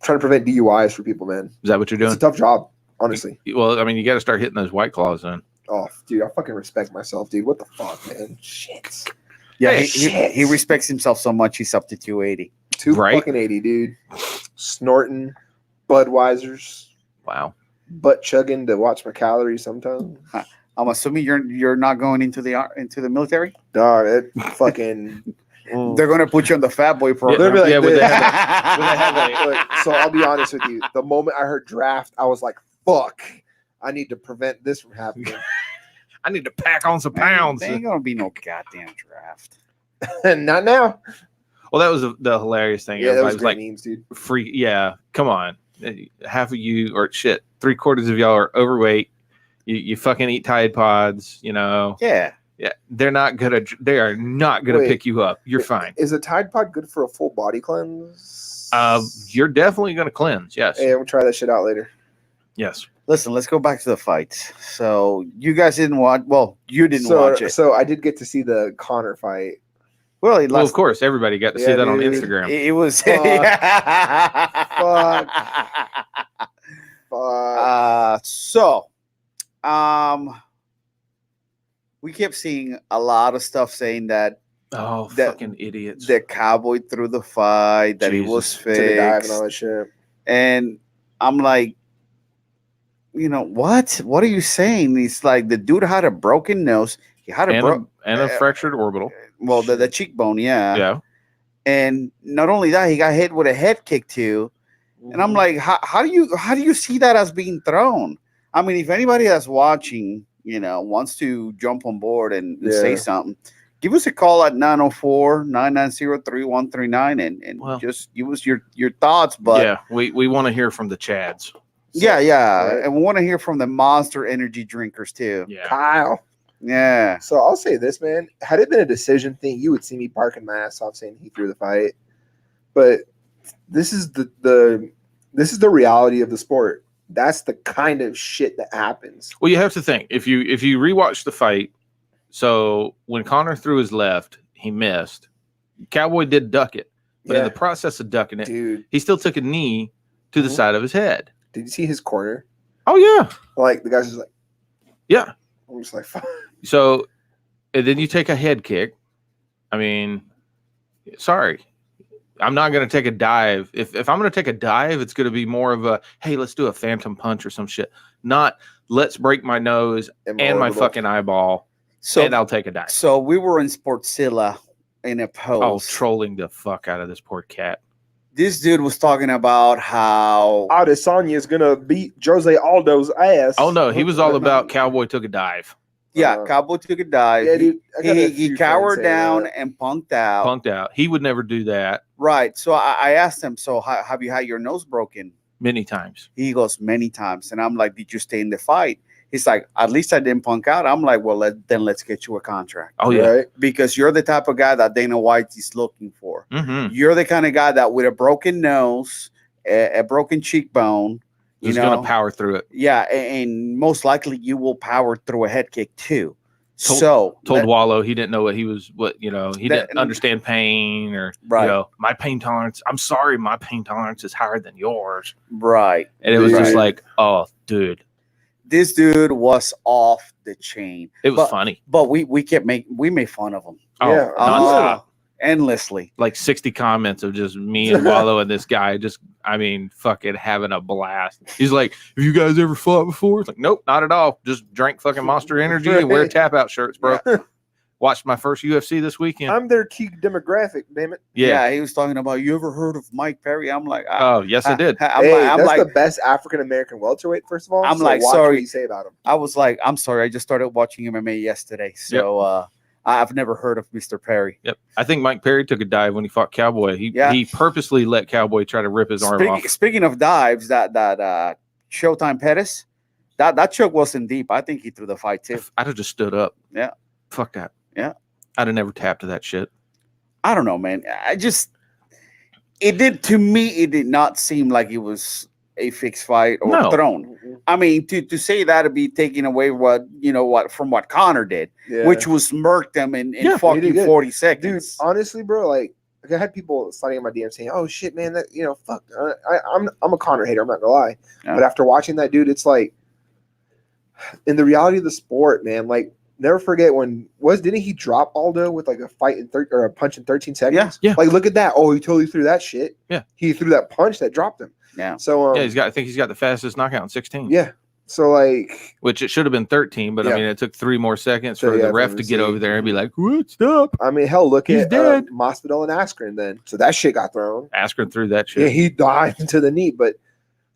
C: trying to prevent DUIs for people, man.
B: Is that what you're
C: It's
B: doing?
C: a tough job, honestly.
B: Well, I mean, you got to start hitting those white claws then.
C: Oh, dude, I fucking respect myself, dude. What the fuck, man? Shit.
A: Yeah,
C: Hey,
A: he
C: shit.
A: respects himself so much. He's up to 280.
B: Right.
C: 280, dude. Snorting Budweisers,
B: Wow.
C: butt chugging to watch my calories sometimes.
A: I'm assuming you're not going into the military.
C: Dog, it fucking.
A: They're going to put you on the Fat Boy
C: They'll
A: program.
C: be like
B: Yeah, would
C: this.
B: they have
C: Look, so I'll be honest with you. The moment I heard draft, I was like, "Fuck! I need to prevent this from happening."
B: I need to pack on some pounds.
A: There ain't gonna be no goddamn draft.
C: Not now.
B: Well, that was the hilarious thing.
C: Yeah, that
B: Everybody
C: was
B: was
C: great
B: like,
C: memes, dude.
B: free. Yeah, come on. Half of you, or shit, 3/4 of y'all are overweight. You fucking eat Tide Pods, you know.
A: Yeah.
B: Yeah, they are not gonna
C: Wait.
B: pick you up. You're fine.
C: Is a Tide Pod good for a full body cleanse?
B: You're definitely gonna cleanse. Yes,
C: Hey, I'm gonna try that shit out later.
B: yes.
A: Listen, let's go back to the fights. So you guys didn't watch. Well, you didn't watch it.
C: So I did get to see the Connor fight.
A: Well,
B: Well, of course, everybody got to see
C: Yeah,
B: that on
C: dude.
B: Instagram.
A: it was.
C: Fuck.
A: So, we kept seeing a lot of stuff saying that
B: Oh,
A: That-
B: fucking idiots.
A: the Cowboy threw the fight, that he was
B: Jesus.
C: To the dive and all
A: fixed.
C: that shit.
A: And I'm like, what? What are you saying? He's like, the dude had a broken nose. He had a
B: and a fractured orbital.
A: the cheekbone, yeah.
B: Yeah.
A: And not only that, he got hit with a head kick too. And I'm like, how do you see that as being thrown? I mean, if anybody that's watching, wants to jump on board and say
C: Yeah.
A: something, give us a call at 904-990-3139 and
B: Well-
A: just give us your thoughts. But
B: yeah, we want to hear from the Chads.
A: yeah,
C: right.
A: and we want to hear from the Monster Energy drinkers too.
B: Yeah.
C: Kyle.
A: Yeah.
C: So I'll say this, man. Had it been a decision thing, you would see me barking my ass off saying he threw the fight. But this is the reality of the sport. That's the kind of shit that happens.
B: Well, you have to think if you rewatch the fight. So when Connor threw his left, he missed. Cowboy did duck it, but in the process of ducking it,
C: Dude,
B: he still took a knee to the
C: Mhm.
B: side of his head.
C: did you see his corner?
B: Oh yeah,
C: Like the guy's just like,
B: yeah.
C: I'm just like, fuck.
B: So, and then you take a head kick. I mean, sorry, I'm not going to take a dive. If I'm going to take a dive, it's going to be more of a, hey, let's do a phantom punch or some shit. Not let's break my nose and my
C: Orbital.
B: fucking eyeball,
A: So
B: and I'll take a dive.
A: so we were in Sportzilla in a
B: Oh,
A: post.
B: trolling the fuck out of this poor cat.
A: This dude was talking about how
C: Adesanya's gonna beat Jose Aldo's ass.
B: Oh no, he was all about Cowboy took a dive,
A: Cowboy took a dive.
C: Yeah, dude. I got a
A: He
C: few
A: cowered
C: friends saying
A: down
C: that.
A: and punked out.
B: punked out. He would never do that
A: Right. So I asked him, so have you had your nose broken?
B: many times.
A: He goes, many times. And I'm like, did you stay in the fight? He's like, at least I didn't punk out. I'm like, well, then let's get you a contract.
B: Oh yeah.
C: Right?
A: Because you're the type of guy that Dana White is looking for.
B: Mm-hmm.
A: You're the kind of guy that with a broken nose, a broken cheekbone,
B: He's going to power through it.
A: yeah, and most likely you will power through a head kick too.
B: Told
A: that-
B: Wallow he didn't know he
A: That-
B: didn't understand pain or
A: Right.
B: my pain tolerance. I'm sorry, my pain tolerance is higher than yours.
A: right.
B: And it was just
A: Right.
B: like, oh, dude,
A: This dude was off the chain.
B: it was funny.
A: But we made fun of him
B: Oh,
C: Yeah.
B: nonstop.
A: endlessly.
B: Like 60 comments of just me and Wallow and this guy fucking having a blast. He's like, have you guys ever fought before? It's like, nope, not at all. Just drank fucking Monster Energy and wear tap out shirts, bro. Watched my first UFC this weekend.
C: I'm their key demographic, damn it.
B: Yeah.
A: He was talking about, you ever heard of Mike Perry? I'm like,
B: Oh, yes, I did.
A: I'm
C: Hey,
A: like, I'm
C: that's
A: like,
C: the best African American welterweight, first of all.
A: I'm
C: so
A: like,
C: watch
A: sorry.
C: what you say about him.
A: I was like, I'm sorry, I just started watching MMA yesterday, so I've never heard of Mr. Perry.
B: Yep. I think Mike Perry took a dive when he fought Cowboy. He purposely let Cowboy try to rip his arm off.
A: Speaking of dives, that Showtime Pettis, that choke wasn't deep. I think he threw the fight too.
B: I'd have just stood up.
A: Yeah.
B: Fuck that.
A: Yeah.
B: I'd have never tapped to that shit.
A: I don't know, man. It did not seem like it was a fixed fight or
B: No.
A: thrown. I mean, to say that would be taking away what Connor did,
C: Yeah.
A: which was murked him in
C: he did
A: fucking
C: good.
A: 40
C: Dude,
A: seconds.
C: honestly, bro, like I had people sliding in my DM saying, "Oh shit, man, that fuck." I'm a Connor hater. I'm not gonna lie,
A: Yeah.
C: but after watching that dude, it's like, in the reality of the sport, man. Like, never forget didn't he drop Aldo with like a fight or a punch in 13 seconds?
B: Yeah.
C: Like, look at that. Oh, he totally threw that shit.
B: Yeah.
C: He threw that punch that dropped him.
A: Yeah.
C: So
B: Yeah, I think he's got the fastest knockout in 16.
C: yeah. So like,
B: Which it should have been 13, but
C: Yeah.
B: I mean, it took 3 more seconds
C: So,
B: for
C: yeah,
B: the ref
C: for
B: to
C: the
B: get
C: receipt.
B: over there and be like, what's up?
C: I mean, hell, look
B: He's
C: at
B: dead.
C: Masvidal and Askren then. So that shit got thrown.
B: Askren threw that
C: Yeah,
B: shit.
C: he dived into the knee,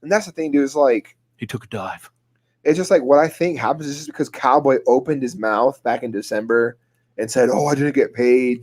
C: and that's the thing, dude. Is like,
B: He took a dive.
C: it's just like what I think happens is just because Cowboy opened his mouth back in December and said, "Oh, I didn't get paid."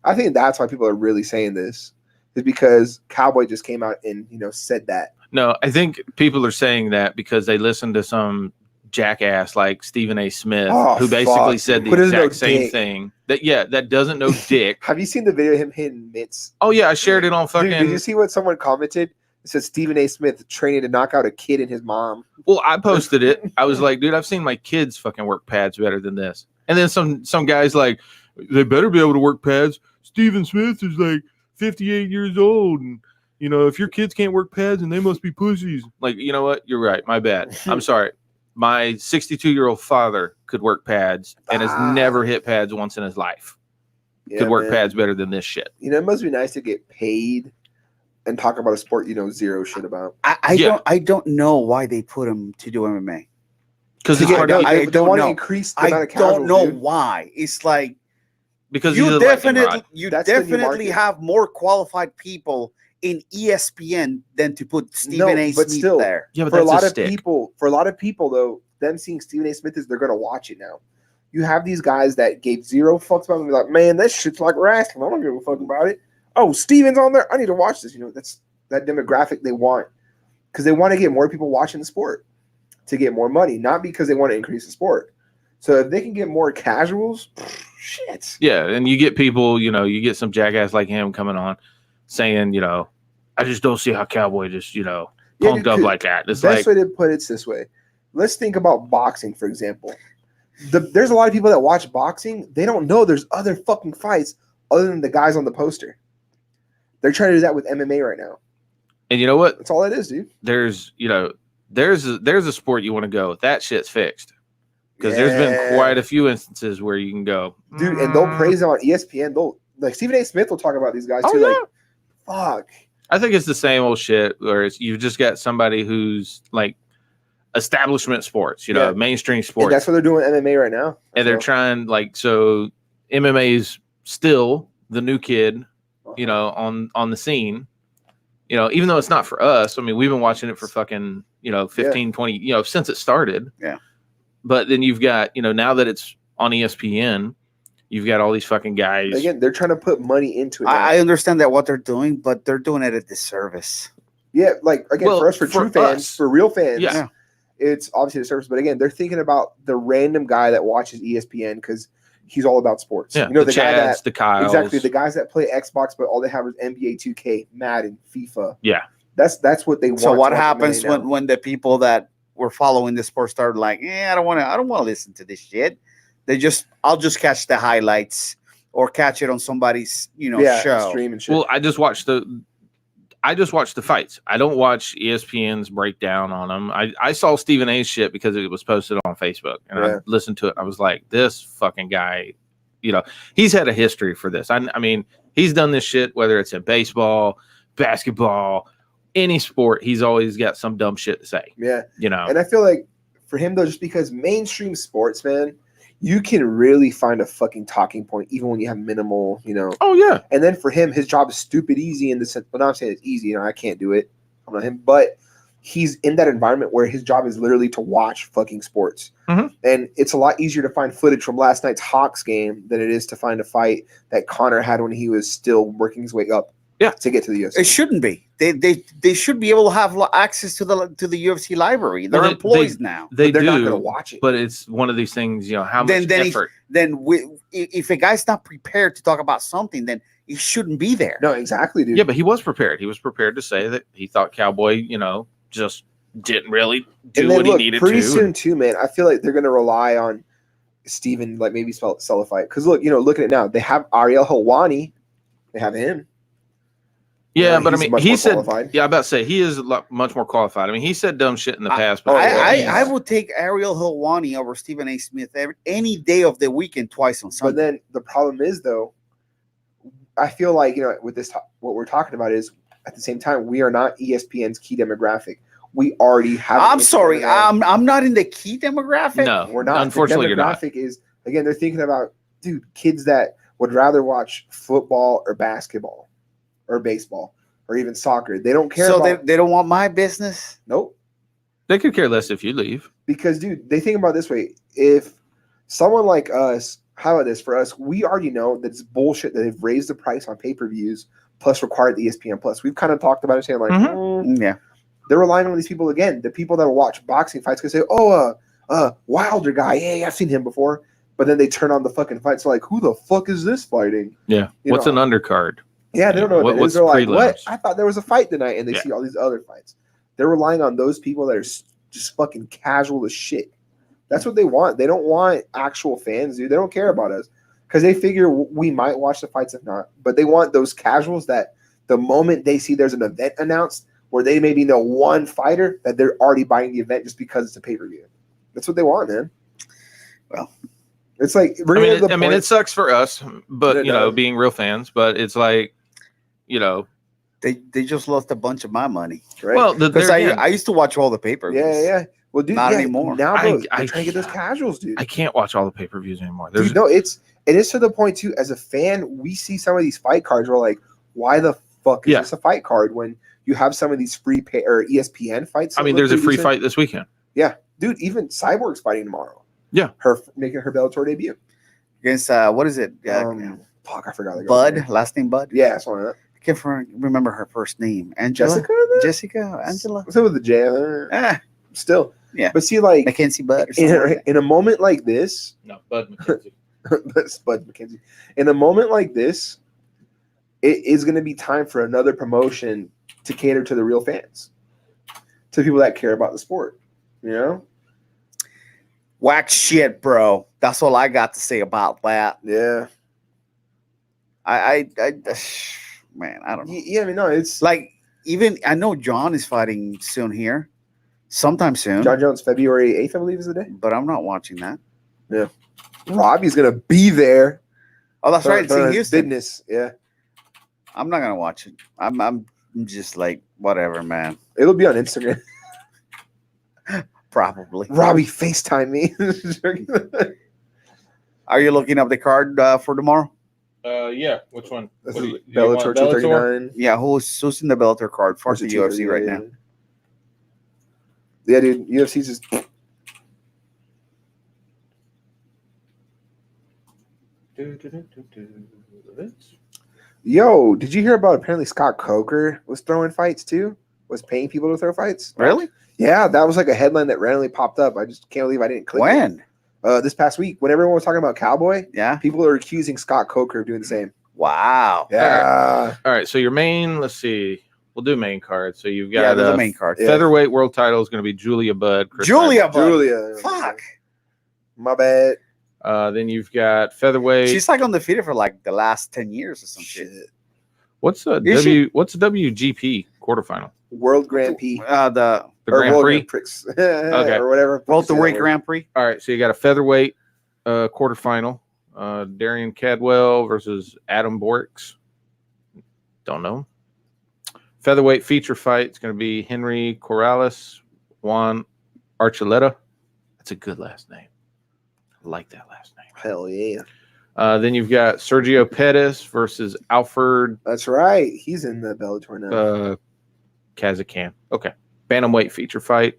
C: I think that's why people are really saying this, is because Cowboy just came out and said that.
B: No, I think people are saying that because they listened to some jackass like Stephen A. Smith,
C: Oh,
B: who basically
C: fuck.
B: said the
C: Who doesn't know
B: exact same
C: dick?
B: thing. That doesn't know dick.
C: Have you seen the video of him hitting mitts?
B: Oh yeah, I shared it on fucking.
C: Dude, did you see what someone commented? It said Stephen A. Smith training to knock out a kid and his mom.
B: Well, I posted it. I was like, dude, I've seen my kids fucking work pads better than this. And then some guys like, they better be able to work pads. Stephen Smith is like 58 years old, and if your kids can't work pads, and they must be pussies. Like, you know what? You're right. My bad. I'm sorry. my 62-year-old father could work pads and has never hit pads once in his life.
C: Yeah,
B: Could work
C: man.
B: pads better than this shit.
C: You know, it must be nice to get paid and talk about a sport you know zero shit about.
B: Yeah.
A: I don't know why they put him to do MMA.
B: Because
A: Yeah,
B: it's hard
A: no,
B: to,
A: I
C: they
A: don't
C: want to
A: know.
C: increase the
A: I
C: amount of
A: don't
C: casuals,
A: know
C: dude.
A: why. It's like
B: because
A: you
B: he's a lightning
A: definitely
B: rod.
C: That's the new
A: definitely
C: market.
A: have more qualified people in E ESPN than to put Stephen A.
C: but
A: Smith
C: still,
A: there.
B: Yeah, but
C: for a
B: that's
C: lot
B: a
C: of
B: stick.
C: people though, them seeing Stephen A. Smith is they're gonna watch it now. You have these guys that gave zero fucks about it and be like, man, that shit's like wrestling. I don't give a fuck about it. Oh, Steven's on there. I need to watch this. You know, that's that demographic they want because they want to get more people watching the sport to get more money, not because they want to increase the sport. So if they can get more casuals, shit.
B: Yeah, and you get people, you get some jackass like him coming on saying, I just don't see how Cowboy just,
C: Yeah,
B: pumped
C: dude,
B: up like that. It's
C: Best
B: like,
C: way to put it's this way. Let's think about boxing, for example. There's a lot of people that watch boxing. They don't know there's other fucking fights other than the guys on the poster. They're trying to do that with MMA right now.
B: and you know what?
C: That's all it is, dude.
B: There's a sport you want to go. That shit's fixed. Because there's been
C: Yeah.
B: quite a few instances where you can go,
C: Dude, and they'll praise them on ESPN. They'll like Stephen A. Smith will talk about these guys
B: Oh,
C: too.
B: yeah.
C: Like, fuck.
B: I think it's the same old shit where you've just got somebody who's like establishment sports,
C: Yeah.
B: mainstream
C: And
B: sports.
C: that's what they're doing with MMA right now.
B: And they're
C: So,
B: trying so MMA is still the new kid, on the scene. Even though it's not for us. I mean, we've been watching it for fucking, 15, 20, since it started.
A: Yeah.
B: But then you've got, now that it's on ESPN, you've got all these fucking guys.
C: Again, they're trying to put money into it. now.
A: I understand that what they're doing, but they're doing it a disservice.
C: Yeah, like again,
B: Well,
C: for us, for
B: for
C: true fans,
B: us.
C: for real fans,
B: Yeah.
C: it's obviously a service. But again, they're thinking about the random guy that watches ESPN because he's all about sports.
B: Yeah,
C: You know,
B: the
C: guy
B: Chads,
C: that
B: the Kyles.
C: exactly the guys that play Xbox, but all they have is NBA 2K, Madden, FIFA.
B: Yeah.
C: That's what they want.
A: So
C: to
A: what
C: watch
A: happens
C: MMA now.
A: when the people that were following the sport started like, I don't want to listen to this shit. I'll just catch the highlights or catch it on somebody's show.
C: stream and shit.
B: Well, I just watched the fights. I don't watch ESPN's breakdown on them. I saw Stephen A's shit because it was posted on Facebook, and I
C: Yeah.
B: listened to it. I was like, this fucking guy, he's had a history for this. I mean, he's done this shit whether it's in baseball, basketball, any sport. He's always got some dumb shit to say.
C: yeah,
B: And
C: and I feel like for him though, just because mainstream sports, man, you can really find a fucking talking point even when you have minimal,
B: oh yeah,
C: And then for him, his job is stupid easy in the sense. Well, not I'm saying it's easy. I can't do it. I'm not him, but he's in that environment where his job is literally to watch fucking sports,
B: Mhm.
C: and it's a lot easier to find footage from last night's Hawks game than it is to find a fight that Connor had when he was still working his way up.
B: Yeah.
C: To get to the UFC.
A: It shouldn't be. They should be able to have access to the UFC library. They're
B: Well, they-
A: employees now.
B: they
C: They're
B: do.
C: not going to watch it.
B: But it's one of these things, how much
A: Then
B: effort.
A: if a guy's not prepared to talk about something, then he shouldn't be there.
C: No, exactly, dude.
B: Yeah, but he was prepared. He was prepared to say that he thought Cowboy, just didn't really do
C: and then
B: what
C: look,
B: he needed
C: pretty
B: to.
C: soon too, man. I feel like they're going to rely on Steven, like maybe sell a fight. Because look, look at it now. They have Ariel Helwani. They have him.
B: Yeah,
C: Yeah,
B: but I
C: he's
B: mean,
C: much
B: he
C: more
B: said,
C: qualified.
B: yeah, I'm about to say he is much more qualified. I mean, he said dumb shit in the past, but
A: I would take Ariel Helwani over Stephen A. Smith any day of the week and twice on
C: But
A: Sunday.
C: then the problem is, though, I feel like with this, what we're talking about is at the same time we are not ESPN's key demographic. We already have.
A: I'm
C: ESPN
A: sorry,
C: now.
A: I'm not in the key demographic.
B: no,
C: We're not.
B: Unfortunately,
C: the
B: you're not.
C: demographic is again. They're thinking about kids that would rather watch football or basketball or baseball or even soccer. They don't care
A: So
C: about.
A: they don't want my business.
C: Nope.
B: They could care less if you leave.
C: Because, dude, they think about it this way. If someone like us, how about this for us? We already know that it's bullshit that they've raised the price on pay-per-views plus required the ESPN plus. We've kind of talked about it, saying like,
B: Mhm.
A: Yeah.
C: they're relying on these people again. The people that will watch boxing fights can say, "Oh, Wilder guy, hey, I've seen him before." But then they turn on the fucking fights, like, "Who the fuck is this fighting?"
B: Yeah.
C: You
B: What's
C: know.
B: an undercard?
C: Yeah, they don't know what that is.
B: What's
C: They're like, "What?
B: prelims?
C: I thought there was a fight tonight," and they
B: Yeah.
C: see all these other fights. They're relying on those people that are just fucking casual as shit. That's what they want. They don't want actual fans, dude. They don't care about us because they figure we might watch the fights if not. But they want those casuals that the moment they see there's an event announced where they maybe know one fighter that they're already buying the event just because it's a pay-per-view. That's what they want, man.
A: Well,
C: it's like we're gonna get to the
B: I mean,
C: point-
B: it sucks for us, but
C: It
B: you know,
C: does.
B: being real fans. But it's like, you know,
A: they just lost a bunch of my money
C: right?
B: well,
A: because
B: there again,
A: I used to watch all the papers.
C: yeah. Well, dude,
A: Not
C: yeah,
A: anymore.
C: Now, bro,
B: I
C: they're trying to get those casuals, dude.
B: I can't watch all the pay per views anymore. There's
C: Dude, no, it is to the point too. As a fan, we see some of these fight cards. We're like, why the fuck is
B: Yeah.
C: this a fight card when you have some of these free pay or ESPN fights?
B: I
C: that
B: mean,
C: look
B: there's a
C: pretty
B: free
C: decent?
B: fight this weekend.
C: Yeah, dude. Even Cyborg's fighting tomorrow.
B: Yeah.
C: her making her Bellator debut.
A: Against what is it?
C: Fuck, I forgot. the girl's
A: Bud,
C: name.
A: last name Bud.
C: Yeah, something like that.
A: I can't remember her first name. Angela.
C: Jessica.
A: Jessica. Angela.
C: What's up with the J?
A: Ah,
C: Still,
A: Yeah.
C: But see, like
A: Mackenzie Bud. Or something like that.
C: in a moment like this,
B: No, Bud McKenzie.
C: that's Bud McKenzie. In a moment like this, it is going to be time for another promotion to cater to the real fans, to people that care about the sport. You know?
A: Whack shit, bro. That's all I got to say about that.
C: Yeah.
A: I man, I don't know.
C: Yeah. I mean, no, it's
A: Like, even I know John is fighting soon here, sometime soon,
C: John Jones, February 8th, I believe, is the day.
A: but I'm not watching that.
C: Robbie's going to be there.
A: Oh, that's right. It's in Houston.
C: Business. Yeah.
A: I'm not gonna watch it. I'm just like whatever, man.
C: It'll be on Instagram.
A: Probably.
C: Robbie, FaceTime me.
A: Are you looking up the card for tomorrow?
B: Yeah. Which one?
C: This
B: What
C: is
B: do you want,
C: Bellator 239.
A: Yeah, who's in the Bellator card for the UFC right now?
C: Yeah, dude. UFC's just. Yo, did you hear about apparently Scott Coker was throwing fights too? Was paying people to throw fights?
A: Really?
C: Yeah, that was like a headline that randomly popped up. I just can't believe I didn't click it.
A: When?
C: This past week, when everyone was talking about Cowboy,
A: Yeah.
C: people are accusing Scott Coker of doing the same.
A: Wow.
C: Yeah.
B: All right. So your main. Let's see. We'll do main card. So you've
A: Yeah,
B: got
A: there's a main card.
C: Yeah.
B: featherweight world title is going to be Julia Budd. Chris
A: Julia Budd.
C: Julia.
A: Fuck.
C: My bad.
B: Then you've got featherweight.
A: She's like undefeated for like the last 10 years or some shit.
B: What's the
A: Is she?
B: What's the WGP quarterfinal?
C: World Grand Prix.
A: The
B: The
C: Or
B: Grand
C: World
B: Prix.
C: Grand Prix. Or whatever.
A: welterweight Grand Prix.
B: All right. So you got a featherweight quarterfinal. Darian Cadwell versus Adam Borks. Don't know. Featherweight feature fight. It's going to be Henry Corrales, Juan Archuleta. That's a good last name. I like that last name.
C: Hell yeah.
B: Then you've got Sergio Pettis versus Alfred
C: That's right. He's in the Bellator now.
B: Kazakhstan. Okay. Bantamweight feature fight.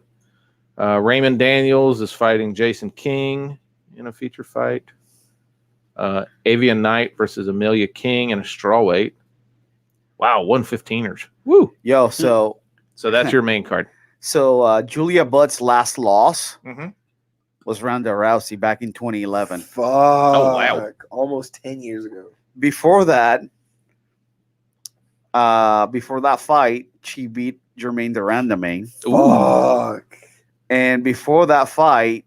B: Raymond Daniels is fighting Jason King in a feature fight. Avian Knight versus Amelia King in a strawweight. Wow, 115ers. Woo.
A: Yo, so
B: So that's your main card.
A: Julia Budd's last loss
B: Mm-hmm.
A: was Ronda Rousey back in 2011.
C: Fuck.
B: wow.
C: Almost 10 years ago.
A: Before that fight, she beat Jermaine Durandamain.
C: Fuck.
A: And before that fight,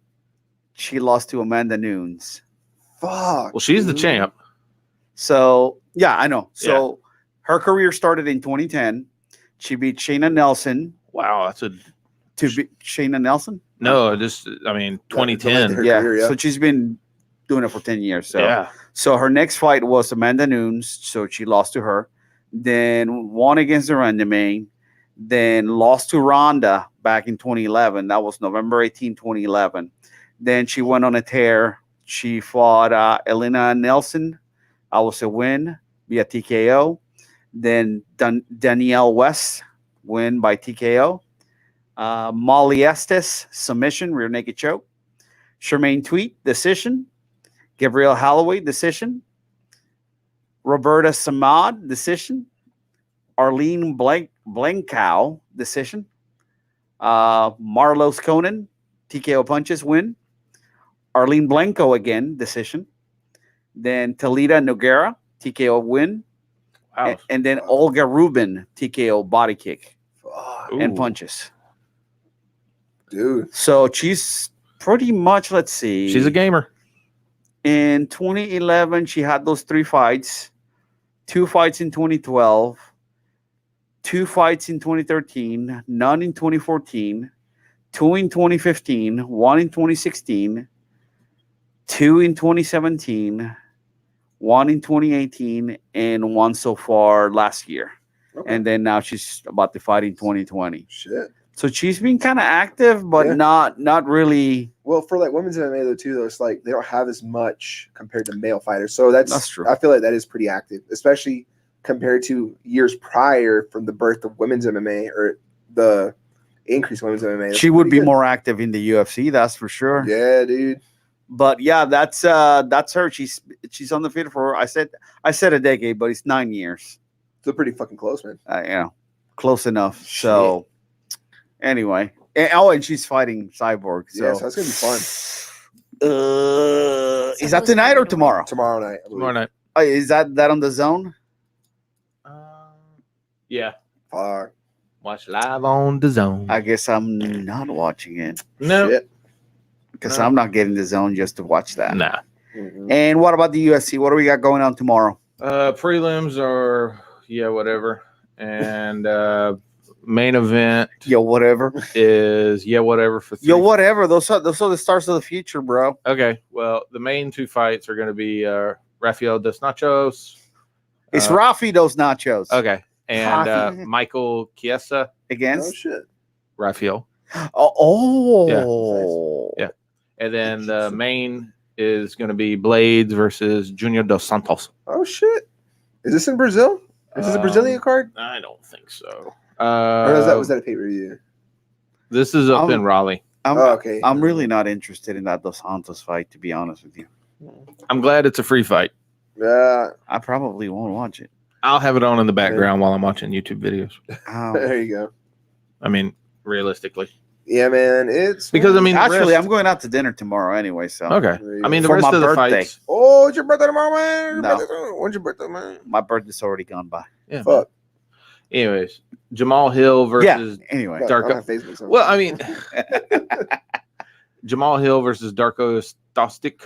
A: she lost to Amanda Nunes.
C: Fuck.
B: Well, she's the
C: dude.
B: champ.
A: So, yeah, I know. So her career started in 2010. She beat Shayna Nelson
B: Wow, that's a
A: to beat Shayna Nelson.
B: no. Just I mean, 2010.
C: Her
A: Yeah.
C: career, yeah.
A: So she's been doing it for 10 years. So
B: Yeah.
A: So her next fight was Amanda Nunes, so she lost to her. Then won against Durandamain. Then lost to Ronda back in 2011. That was November 18, 2011. Then she went on a tear. She fought Elena Nelson. That was a win via TKO. Then Danielle West win by TKO. Molly Estes submission, rear naked choke. Charmaine Tweet decision. Gabrielle Holloway, decision. Roberta Samad, decision. Arlene Blankow, decision. Marlos Conan, TKO punches, win. Arlene Blanco again, decision. Then Talita Noguera, TKO win.
B: Wow.
A: And then Olga Rubin, TKO body kick
C: Fuck.
A: and
B: Ooh.
A: punches.
C: Dude.
A: So she's pretty much, let's see.
B: She's a gamer.
A: In 2011, she had those 3 fights, 2 fights in 2012, 2 fights in 2013, none in 2014, 2 in 2015, 1 in 2016, 2 in 2017, 1 in 2018, and 1 so far last year.
C: Okay.
A: And then now she's about to fight in 2020.
C: Shit.
A: So she's been kind of active, but
C: Yeah.
A: not really.
C: Well, for like women's MMA though too, though it's like they don't have as much compared to male fighters. So that's
A: true.
C: I feel like that is pretty active, especially compared to years prior from the birth of women's MMA or the increased women's MMA. That's
A: She would
C: pretty
A: be
C: good.
A: more active in the UFC, that's for sure.
C: Yeah, dude.
A: But yeah, that's her. She's on the field for I said a decade, but it's 9 years.
C: Still pretty fucking close, man.
A: Close enough. So anyway, and she's fighting Cyborg. So
C: Yeah, so that's gonna be fun.
A: Is that tonight or tomorrow?
C: Tomorrow night. I believe.
B: Tomorrow night.
A: Is that on the zone?
B: Yeah.
C: Fuck.
B: Watch live on the zone.
A: I guess I'm not watching it
B: No.
C: Shit.
A: because
B: No.
A: I'm not getting the zone just to watch that.
B: Nah.
C: Mhm.
A: And what about the UFC? What do we got going on tomorrow?
B: Prelims are whatever. And main event
A: Yo, whatever.
B: is whatever for 3.
A: Yo, whatever. Those are the stars of the future, bro.
B: Okay. Well, the main 2 fights are going to be Rafael Dos Nachos.
A: It's
B: Uh,
A: Rafi Dos Nachos.
B: Okay. And
C: Rafi.
B: Michael Chiesa,
C: Oh
A: Against.
C: shit.
B: Rafael.
A: Oh.
B: Yeah. And then the main is going to be Blades versus Junior Dos Santos.
C: Oh shit. Is this in Brazil? Is this a Brazilian card?
B: I don't think so.
C: Or was that a pay-per-view?
B: This is up in Raleigh.
A: I'm,
C: Oh, okay.
A: I'm really not interested in that Dos Santos fight, to be honest with you.
B: I'm glad it's a free fight.
C: Yeah.
A: I probably won't watch it.
B: I'll have it on in the background while I'm watching YouTube videos.
C: There you go.
B: I mean, realistically.
C: Yeah, man. It's
B: Because, I mean, the
A: Actually,
B: rest-
A: I'm going out to dinner tomorrow anyway, so
B: Okay.
C: There you
B: I mean, the
A: go. For
B: rest
A: my
B: of the
A: birthday.
B: fights.
C: Oh, it's your birthday tomorrow, man. Your
A: No.
C: birthday tomorrow. When's your birthday, man?
A: my birthday's already gone by.
B: Yeah.
C: Fuck.
B: Anyways, Jamal Hill versus.
A: Anyway.
C: God,
B: Dark-
C: I don't have Facebook, so-
B: Well, I mean, Jamal Hill versus Darko Stostic.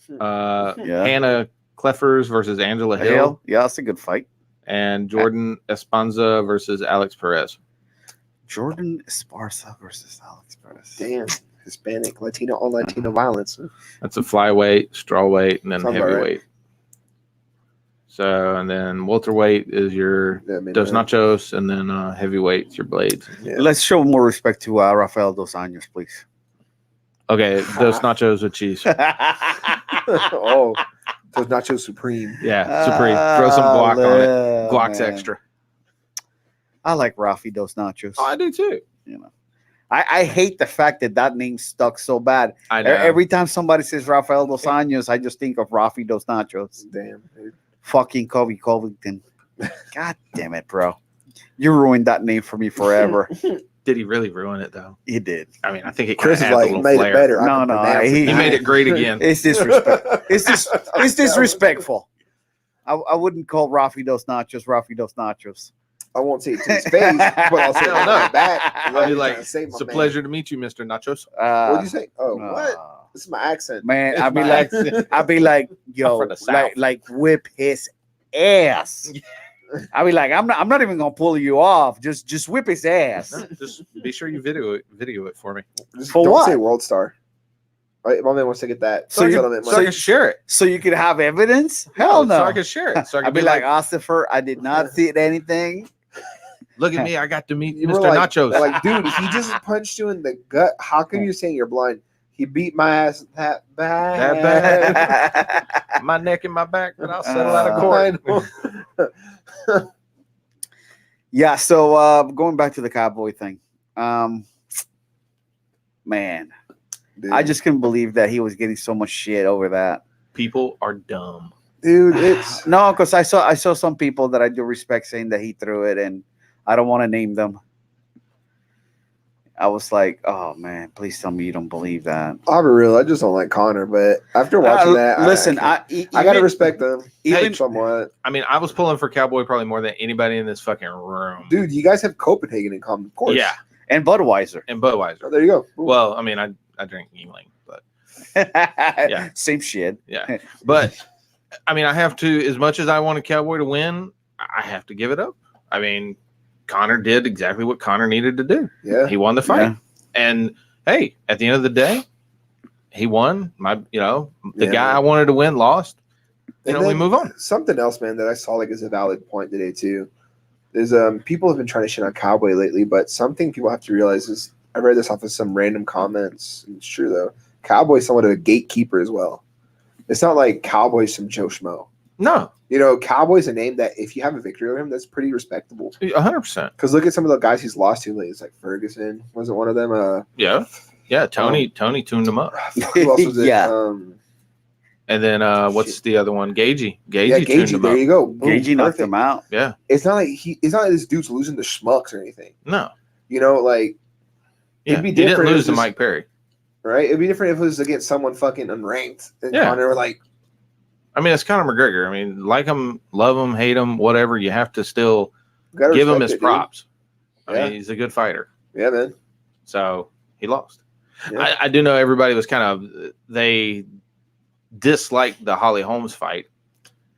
A: Yeah.
B: Hannah Cleffers versus Angela Hill.
A: Hell, yeah, that's a good fight.
B: And Jordan Espanza versus Alex Perez.
A: Jordan Esparza versus Alex Perez.
C: Damn. Hispanic, Latino, all Latino violence.
B: That's a flyweight, strawweight, and then
C: Sounds about
B: heavyweight. So, and then welterweight is your
C: Yeah, man,
B: Dos Nachos, and then heavyweight's your Blades.
C: Yeah.
A: Let's show more respect to Rafael Dos Anjos, please.
B: Okay, Dos Nachos with cheese.
C: Oh, those Nacho Supreme.
B: Yeah, Supreme. Throw some guac on it. Guac's
A: man.
B: extra.
A: I like Rafi Dos Nachos.
B: Oh, I do too.
A: I hate the fact that name stuck so bad.
B: I know.
A: Every time somebody says Rafael Dos Anjos, I just think of Rafi Dos Nachos.
C: Damn, dude.
A: Fucking Kobe Covington. God damn it, bro. You ruined that name for me forever.
B: Did he really ruin it though?
A: You did.
B: I mean, I think it
C: Chris
B: kind
C: is
B: of
C: like,
B: a little
C: made
B: flair.
C: it better. I
A: No,
C: can
A: no,
C: pronounce it.
A: he
B: He made it great again.
A: It's disrespect. It's disrespectful. I wouldn't call Rafi Dos Nachos Rafi Dos Nachos.
C: I won't say it to his face, but I'll say it
B: Hell
C: on
B: no.
C: the back.
B: I'll be like,
C: Say my
B: it's a
C: man.
B: pleasure to meet you, Mr. Nachos.
C: What'd you say? Oh, what? This is my accent.
A: Man,
B: It's
A: I'd be
B: my
A: like,
B: accent.
A: I'd be like, yo,
B: from the South.
A: like whip his ass. I'd be like, I'm not even gonna pull you off. Just whip his ass.
B: No, just be sure you video it for me,
C: Just
A: For
C: don't
A: what?
C: say World Star. All right, my man wants to get that.
A: So you-
C: settlement
B: so I
C: money.
B: can share it.
A: So you could have evidence? Hell no.
B: So I can share it. So I can
A: I'd be like, Ossifer, I did not see anything.
B: look at me, I got to meet
C: You
B: Mr.
C: were like,
B: Nachos.
C: like, dude, he just punched you in the gut. How can you say you're blind? He beat my ass that bad.
B: That bad. My neck and my back, but I'll settle out of court.
A: Yeah, so going back to the cowboy thing. Man,
C: Dude,
A: I just couldn't believe that he was getting so much shit over that.
B: People are dumb.
C: dude, it's
A: No, because I saw some people that I do respect saying that he threw it, and I don't want to name them. I was like, oh man, please tell me you don't believe that.
C: I'll be real. I just don't like Connor, but after watching that,
A: listen,
C: I gotta
A: even-
C: respect them.
A: even-
C: Somewhat,
B: I mean, I was pulling for Cowboy probably more than anybody in this fucking room.
C: dude. You guys have Copenhagen in common, of course.
B: Yeah,
A: and Budweiser.
B: and
C: Oh,
B: Budweiser.
C: there you go. Ooh.
B: Well, I mean, I drink Yingling, but
A: Yeah, same shit.
B: yeah. But I mean, I have to, as much as I want a Cowboy to win, I have to give it up. I mean, Connor did exactly what Connor needed to do.
C: Yeah,
B: He won the fight.
A: Yeah.
B: And hey, at the end of the day, he won. The
C: Yeah,
B: guy
C: man.
B: I wanted to win lost.
C: And
B: We
C: then
B: move on.
C: Something else, man, that I saw like is a valid point today too. Is people have been trying to shit on Cowboy lately, but something people have to realize is I read this off of some random comments. And it's true though. Cowboy's somewhat of a gatekeeper as well. It's not like Cowboy's some Joe Schmo.
B: No,
C: Cowboy's a name that if you have a victory over him, that's pretty respectable.
B: 100%.
C: Because look at some of the guys he's lost to lately. It's like Ferguson wasn't one of them.
B: Yeah. Tony tuned him up.
C: Who else was it?
A: Yeah.
B: And then what's the other one? Gagey.
C: Yeah,
B: tuned
C: Gagey.
B: him
C: There
B: up.
C: you go. Boom,
A: Gagey knocked
C: perfect.
A: him out.
B: Yeah.
C: It's not like this dude's losing to schmucks or anything.
B: No.
C: Like
B: Yeah.
C: It'd be
B: He didn't
C: different if
B: lose to
C: this-
B: Mike Perry.
C: right? It'd be different if it was against someone fucking unranked and
B: Yeah.
C: Conor like
B: I mean, it's Conor McGregor. I mean, like him, love him, hate him, whatever. You have to still
C: gotta
B: give him
C: respect
B: his
C: it, dude.
B: props. I
C: Yeah.
B: mean, he's a good fighter.
C: Yeah, man.
B: So he lost.
C: Yeah.
B: I do know everybody was they disliked the Holly Holmes fight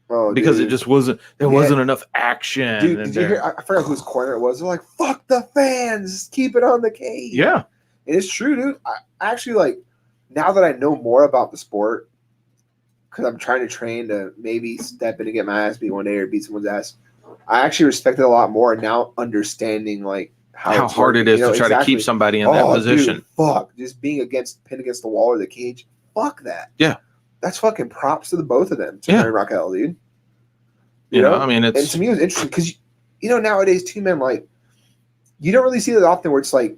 C: Oh,
B: because
C: dude.
B: there
C: Yeah.
B: wasn't enough action.
C: Dude,
B: and
C: did you hear? I forgot whose corner it was. They're like, "Fuck the fans, keep it on the cage."
B: Yeah.
C: And it's true, dude. I actually like now that I know more about the sport, because I'm trying to train to maybe step in and get my ass beat one day or beat someone's ass. I actually respect it a lot more now, understanding like
B: How
C: it's
B: hard it
C: working.
B: is to try to
C: exactly.
B: keep somebody in that position.
C: Dude, fuck, just being pinned against the wall or the cage. Fuck that.
B: Yeah.
C: That's fucking props to the both of them. To
B: Yeah.
C: Raquel, dude.
B: You know, I mean,
C: And
B: it's
C: to me, it was interesting because nowadays two men like you don't really see that often where it's like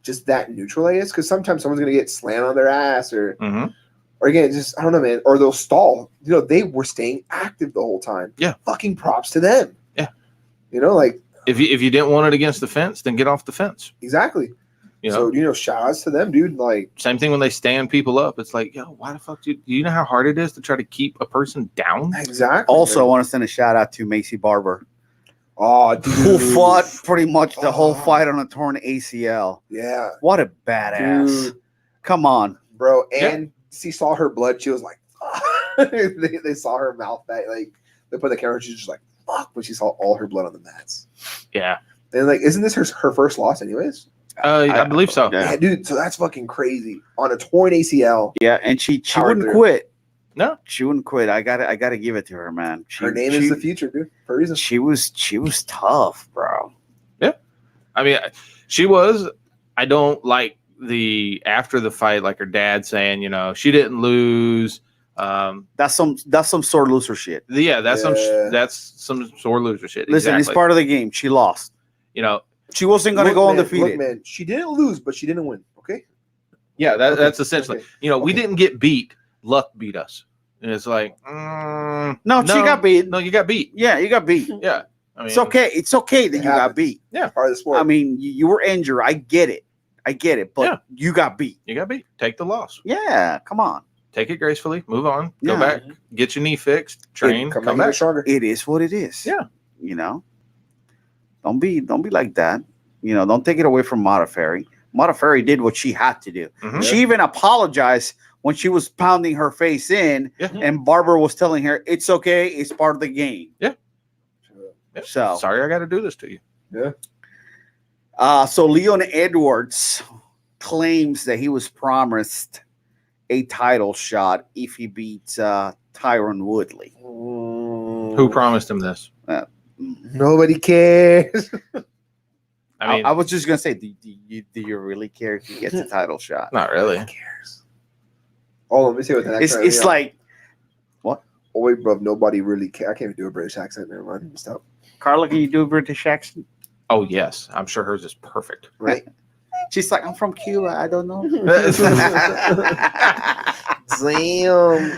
C: just that neutral. I guess because sometimes someone's gonna get slammed on their ass or again just I don't know, man, or they'll stall. They were staying active the whole time.
B: Yeah.
C: Fucking props to them.
B: Yeah.
C: Like
B: if you didn't want it against the fence, then get off the fence.
C: exactly.
B: You know,
C: So shout outs to them, dude. Like
B: same thing when they stand people up. It's like, yo, why the fuck do you know how hard it is to try to keep a person down?
C: exactly.
A: Also, I
C: man.
A: want to send a shout out to Macy Barber,
C: Oh, dude.
A: who fought pretty much the whole
C: Oh.
A: fight on a torn ACL.
C: Yeah,
A: What a badass!
C: Dude.
A: Come on.
C: bro.
B: Yeah.
C: And she saw her blood. She was like, they saw her mouth back. Like they put the camera. She's just like, fuck. When she saw all her blood on the mats.
B: Yeah,
C: And like, isn't this her first loss, anyways?
B: I believe so.
A: Yeah.
C: Yeah, dude. So that's fucking crazy on a torn ACL.
A: Yeah, and she
C: Power
A: wouldn't
C: through.
A: quit.
B: No,
A: She wouldn't quit. I gotta give it to her, man.
C: Her name is the future, dude. For a reason.
A: She was tough, bro.
B: I mean, she was. I don't like the after the fight, like her dad saying, she didn't lose.
A: That's some sore loser shit.
B: Yeah, that's
C: Yeah.
B: some sore loser shit.
A: Listen,
B: exactly.
A: it's part of the game. She lost. She wasn't gonna
C: Look,
A: go
C: man,
A: undefeated.
C: Look, man, she didn't lose, but she didn't win. Okay.
B: Yeah,
C: Okay,
B: that's essentially.
C: okay,
B: We
C: okay.
B: didn't get beat. Luck beat us. And it's like,
A: No, she got beat.
B: No, you got beat.
A: Yeah, you got beat.
B: Yeah, I mean,
A: It's okay. It's okay that
C: It
A: you got
C: happens.
A: beat.
C: Part of the sport.
A: I mean, you were injured. I get it. But
B: Yeah.
A: you got beat.
B: You got beat. Take the loss.
A: Yeah, come on.
B: Take it gracefully. Move on. Go
A: Yeah.
B: back. Get your knee fixed. Train.
C: come
B: Come
C: back
B: back.
C: stronger.
A: It is what it is.
B: Yeah.
A: Don't be like that. Don't take it away from Modafferi. Modafferi did what she had to do.
B: Mhm.
A: She even apologized when she was pounding her face in,
B: Yeah.
A: and Barber was telling her, "It's okay. It's part of the game."
B: Yeah.
A: So,
B: Sorry, I got to do this to you.
A: so Leon Edwards claims that he was promised a title shot if he beats Tyron Woodley.
B: Who promised him this?
C: Nobody cares.
B: I mean,
A: I was just gonna say, do you really care if he gets a title shot?
B: not really.
C: Nobody cares. Oh, let me see what the next
A: It's like
C: oh wait, bro. Nobody really cares. I can't even do a British accent. Never mind. Stop.
A: Carla. Can you do a British accent?
B: Oh yes, I'm sure hers is perfect.
C: Right.
A: She's like, I'm from Cuba. I don't know.
C: Damn.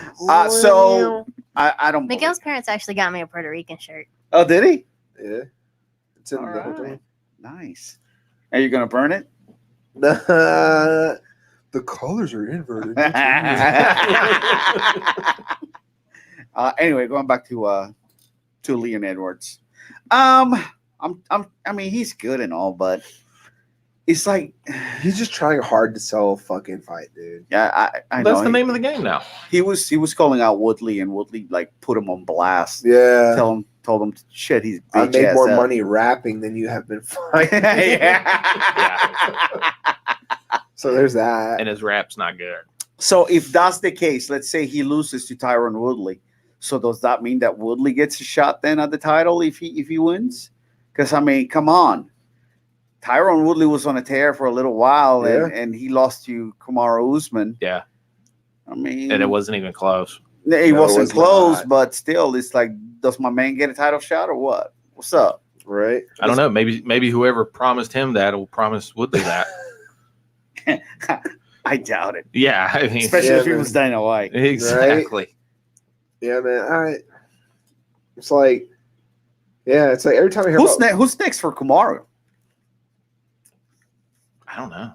A: So I don't. believe-
D: Miguel's parents actually got me a Puerto Rican shirt.
A: Oh, did he?
C: Yeah. It's in
A: All
C: the hotel.
A: right. Nice. Are you gonna burn it?
C: The colors are inverted.
A: Anyway, going back to Leon Edwards. I mean, he's good and all, but it's like,
C: He's just trying hard to sell a fucking fight, dude.
A: yeah, I know.
B: That's the name of the game now.
A: He was calling out Woodley, and Woodley like put him on blast.
C: Yeah.
A: Told him shit. He's
C: I
A: bitch
C: made
A: ass
C: more
A: up.
C: money rapping than you have been fighting.
A: Yeah.
C: So there's that.
B: and his rap's not good.
A: So if that's the case, let's say he loses to Tyron Woodley. So does that mean that Woodley gets a shot then at the title if he wins? Because I mean, come on, Tyron Woodley was on a tear for a little while, and he lost to Kamaru Usman.
B: Yeah,
A: I mean,
B: and it wasn't even close.
A: It
C: No,
A: wasn't
C: it was
A: close,
C: not.
A: but still, it's like, does my man get a title shot or what? What's up?
C: Right?
B: I don't know. Maybe whoever promised him that will promise Woodley that.
A: I doubt it,
B: Yeah, I mean,
A: especially
C: Yeah,
A: if it
C: man.
A: was Dana White.
B: exactly.
C: Yeah, man. It's like, yeah, it's like every time I hear about
A: Who's next for Kamaru?
B: I don't know.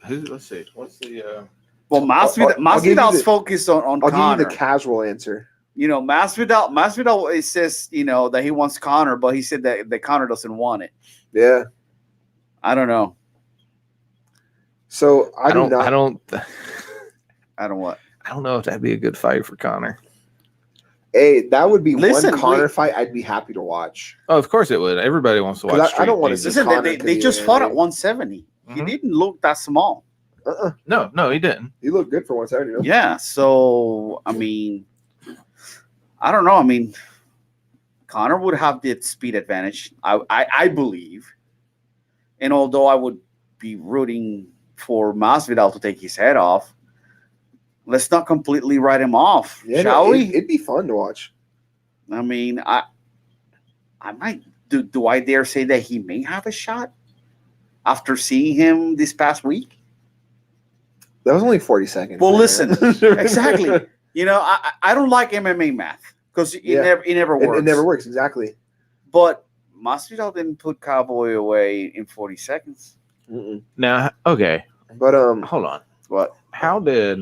B: Let's see. What's the?
A: Well,
C: I'll give you
A: Masvidal's
C: the-
A: focused on
C: I'll
A: Conor.
C: give you the casual answer.
A: You know, Masvidal, it says, you know, that he wants Conor, but he said that Conor doesn't want it.
C: Yeah.
A: I don't know.
C: So I
B: don't.
C: not.
B: I don't.
A: I don't what.
B: I don't know if that'd be a good fight for Conor.
C: Hey, that would be
A: Listen,
C: one Conor
A: wait.
C: fight I'd be happy to watch.
B: Oh, of course it would. Everybody wants to
C: 'Cause
B: watch.
C: I don't
B: Street
C: wanna
B: Jesus.
C: see
A: Listen,
C: Conor
A: they just fought at
C: Khabib.
A: 170. He
B: Mhm.
A: didn't look that small.
B: No, he didn't.
C: You look good for 170. No?
A: Yeah, so I mean, I don't know. I mean, Conor would have the speed advantage, I believe. And although I would be rooting for Masvidal to take his head off, let's not completely write him off,
C: Yeah,
A: shall we?
C: It'd be fun to watch.
A: I mean, I might do I dare say that he may have a shot after seeing him this past week?
C: That was only 40 seconds.
A: Well,
C: man.
A: listen, exactly. You know, I don't like MMA math because it
C: Yeah.
A: never works.
C: It never works, exactly.
A: But Masvidal didn't put Cowboy away in 40 seconds.
C: Mm-mm.
B: Now, okay,
C: But
B: hold on.
A: What?
B: How did?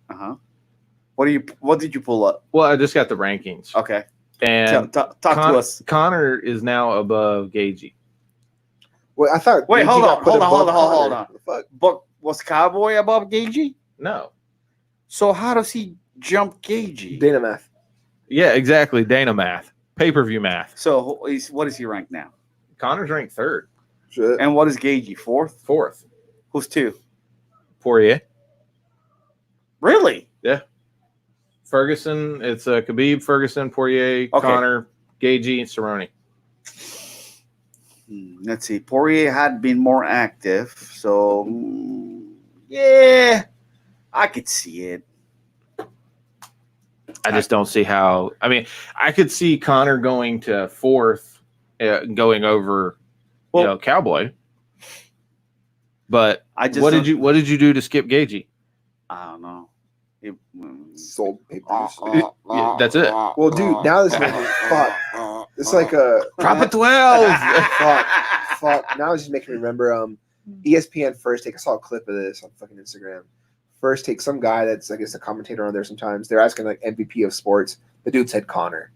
A: Uh-huh. What did you pull up?
B: Well, I just got the rankings,
A: Okay.
B: and
A: Talk to us.
B: Connor is now above Gagey.
C: well, I thought.
A: Wait,
C: Gaethje
A: hold
C: got
A: on,
C: put
A: hold on,
C: above
A: hold on, hold
C: Conor.
A: on.
C: What the fuck?
A: But was Cowboy above Gagey?
B: No.
A: So how does he jump Gagey?
C: Dana math.
B: Yeah, exactly. Dana math, pay-per-view math.
A: So what is he ranked now?
B: Connor's ranked third,
C: Shit.
A: And what is Gagey?
B: fourth.
A: Who's two?
B: Poirier,
A: Really?
B: Ferguson. It's Khabib, Ferguson, Poirier,
A: Okay.
B: Connor, Gagey, Cerrone.
A: Let's see. Poirier had been more active, so yeah, I could see it.
B: I just don't see how. I mean, I could see Connor going to fourth, going over,
A: Well-
B: Cowboy. But
A: I just
B: what
A: don't-
B: did you do to skip Gagey?
A: I don't know. It,
C: Sold
A: uh,
C: papers.
B: Yeah, that's it.
C: Well, dude, now this is making fuck. It's like a
B: Drop it 12.
C: fuck. Now it's just making me remember ESPN First Take. I saw a clip of this on fucking Instagram. First Take, some guy that's I guess a commentator on there sometimes. They're asking like MVP of sports. The dude said Connor.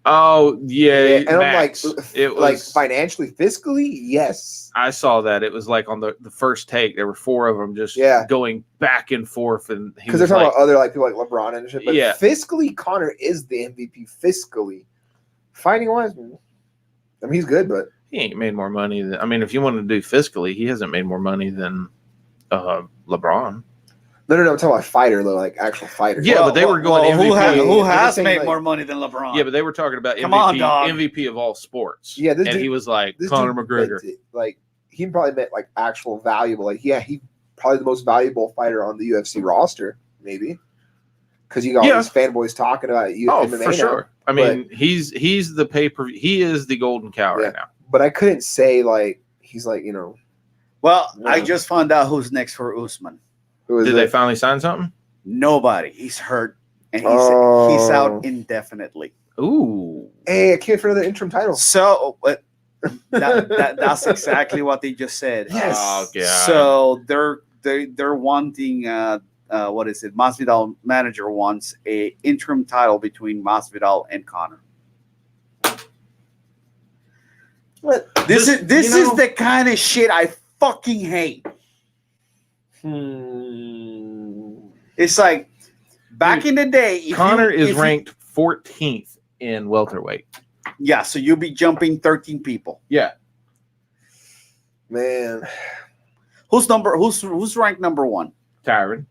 B: Oh yeah,
C: and
B: Max.
C: I'm like,
B: it was
C: like financially, fiscally, yes.
B: I saw that. It was like on the first take. There were four of them just
C: Yeah.
B: going back and forth, and he
C: Because they're
B: was
C: talking
B: like,
C: about other like people like LeBron and shit. But
B: Yeah.
C: fiscally, Connor is the MVP. Fiscally, fighting wise, I mean, he's good, but
B: he ain't made more money than. I mean, if you want to do fiscally, he hasn't made more money than LeBron.
C: no. I'm talking about fighter though, like actual fighter.
B: Yeah, but they were going
A: who
B: MVP.
A: who
C: I'm
A: has
C: just saying,
A: made
C: like-
A: more money than LeBron?
B: Yeah, but they were talking about
A: Come
B: MVP,
A: on, dog.
B: MVP of all sports.
C: Yeah, this
B: and
C: dude-
B: he was like
C: This
B: Conor
C: dude
B: McGregor.
C: meant it. Like he probably meant like actual valuable. Like he probably the most valuable fighter on the UFC roster, maybe. Because you got
B: Yeah.
C: all these fanboys talking about you.
B: Oh,
C: MMA
B: for
C: now.
B: sure. I mean, he's the pay-per-view. He is the golden cow
C: Yeah.
B: right now.
C: But I couldn't say like he's like
A: Well, I
C: Yeah.
A: just found out who's next for Usman.
C: who is
B: Did they
C: it?
B: finally sign something?
A: Nobody. He's hurt, and he's
C: Oh.
A: out indefinitely.
B: Ooh.
C: Hey, I can't for another interim title.
A: So that's exactly what they just said.
C: Yes.
B: Oh god.
A: So they're wanting what is it? Masvidal manager wants a interim title between Masvidal and Conor.
C: What?
A: This
B: Just,
A: is
B: you know-
A: the kind of shit I fucking hate. It's like back in the day, if
B: Connor
A: you-
B: is
A: if you-
B: ranked 14th in welterweight.
A: Yeah, so you'll be jumping 13 people.
B: Yeah.
C: Man,
A: Who's ranked number one?
B: Tyron.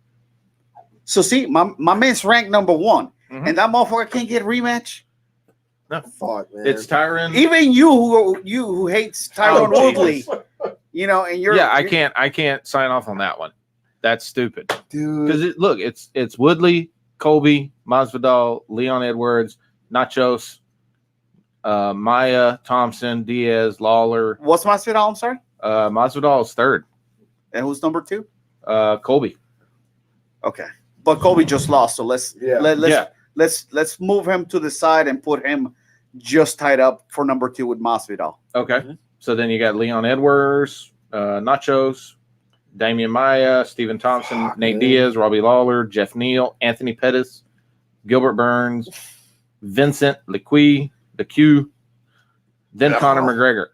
A: So see, my man's ranked number one,
B: Mhm.
A: and that motherfucker can't get a rematch.
C: Fuck, man.
B: It's Tyron.
A: Even you who hates Tyron
B: Oh,
A: Woodley, you know, and you're
B: Yeah, I can't sign off on that one. That's stupid.
C: dude.
B: Because it's Woodley, Colby, Masvidal, Leon Edwards, Nachos, Maya, Thompson, Diaz, Lawler.
A: What's Masvidal? I'm sorry.
B: Masvidal is third.
A: And who's number two?
B: Colby.
A: Okay, but Colby just lost, so let's
C: Yeah.
A: let's move him to the side and put him just tied up for number two with Masvidal.
B: Okay.
C: Mhm.
B: So then you got Leon Edwards, Nachos, Damian Maya, Stephen Thompson,
C: Fuck,
B: Nate
C: man.
B: Diaz, Robbie Lawler, Jeff Neal, Anthony Pettis, Gilbert Burns, Vincent LeQuey, then Conor
C: Oh.
B: McGregor.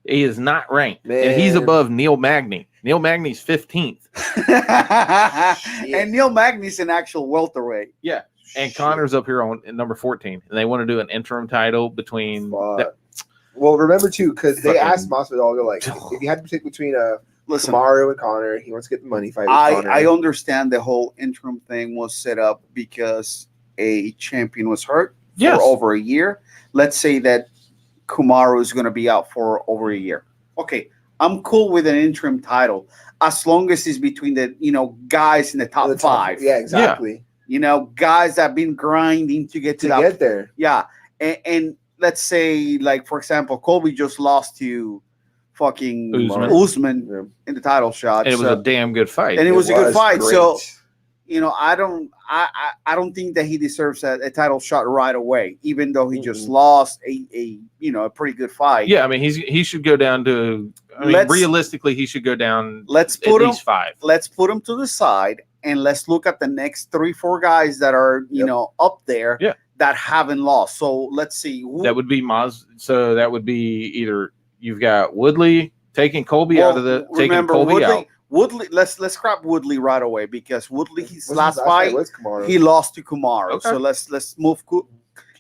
B: He is not ranked, and he's
C: Man.
B: above Neil Magny. Neil Magny's 15th,
A: And Neil Magny's an actual welterweight.
B: and
C: Shit.
B: Connor's up here on number 14. And they want to do an interim title between.
C: Fuck. Well, remember too, because they
B: Fucking-
C: asked Masvidal, they're like, if you had to pick between
A: Listen,
C: Kamaru and Connor, he wants to get the money fight. With Conor.
A: I understand the whole interim thing was set up because a champion was hurt
B: Yes.
A: for over a year. Let's say that Kamaru is going to be out for over a year. Okay, I'm cool with an interim title as long as it's between the guys in the top
C: The
A: five.
C: Yeah, exactly.
A: Guys that have been grinding to get to,
C: To
A: that.
C: get there.
A: Yeah, and let's say, like, for example, Colby just lost to fucking
B: Usman.
A: Usman in the title shot.
B: And it was
A: so-
B: a damn good fight.
A: And it was a good fight,
C: great.
A: so- I don't think that he deserves a title shot right away, even though he just lost a pretty good fight.
B: Yeah, I mean he should go down to. I mean,
A: Let's-
B: realistically, he should go down
A: Let's
B: at
A: put him.
B: least 5.
A: Let's put him to the side and let's look at the next 3-4 guys that are up there.
B: Yeah.
A: That haven't lost. So let's see.
B: That would be So that would be either you've got Woodley taking Colby out of the taking Colby out.
A: Woodley. Let's scrap Woodley right away because Woodley his
C: What's
A: last
C: his
A: fight
C: was Kamaru.
A: he lost to Kamaru.
B: Okay.
A: So let's move.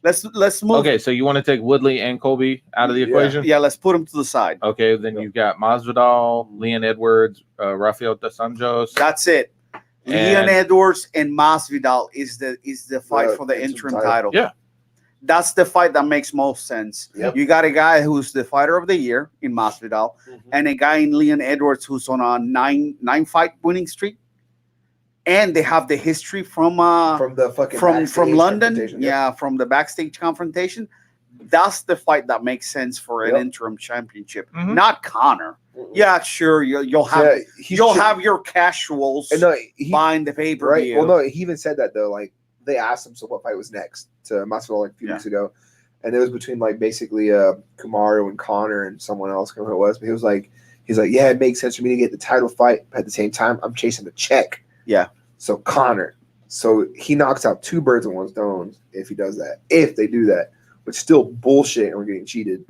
A: Let's move.
B: Okay, so you want to take Woodley and Colby out of the
C: Yeah.
B: equation?
A: Yeah, let's put him to the side.
B: Okay, then you've got Masvidal, Leon Edwards, Rafael dos Anjos.
A: That's it.
B: And-
A: Leon Edwards and Masvidal is the fight
C: Yeah,
A: for the
C: interim
A: interim
C: title.
A: title.
B: Yeah.
A: That's the fight that makes most sense.
C: Yep.
A: You got a guy who's the fighter of the year in Masvidal, and a guy in Leon Edwards who's on a nine fight winning streak, and they have the history from
C: the fucking
A: from
C: backstage
A: London,
C: confrontation.
A: yeah, from the backstage confrontation. That's the fight that makes sense for an
C: Yep.
A: interim championship,
B: Mhm.
A: not Connor.
C: Mhm.
A: Yeah, sure, you'll have
C: Yeah, he
A: you'll
C: should-
A: have your casuals
C: And no, he,
A: buying the pay per
C: right.
A: view.
C: Well, no, he even said that though. Like they asked him, so what fight was next to Masvidal like a few
A: Yeah.
C: weeks ago, and it was between like basically Kamaru and Connor and someone else. I don't know who it was, but he's like, yeah, it makes sense for me to get the title fight. But at the same time, I'm chasing the check.
A: Yeah.
C: So Connor, so he knocks out 2 birds with 1 stone if he does that. If they do that, but still bullshit, and we're getting cheated.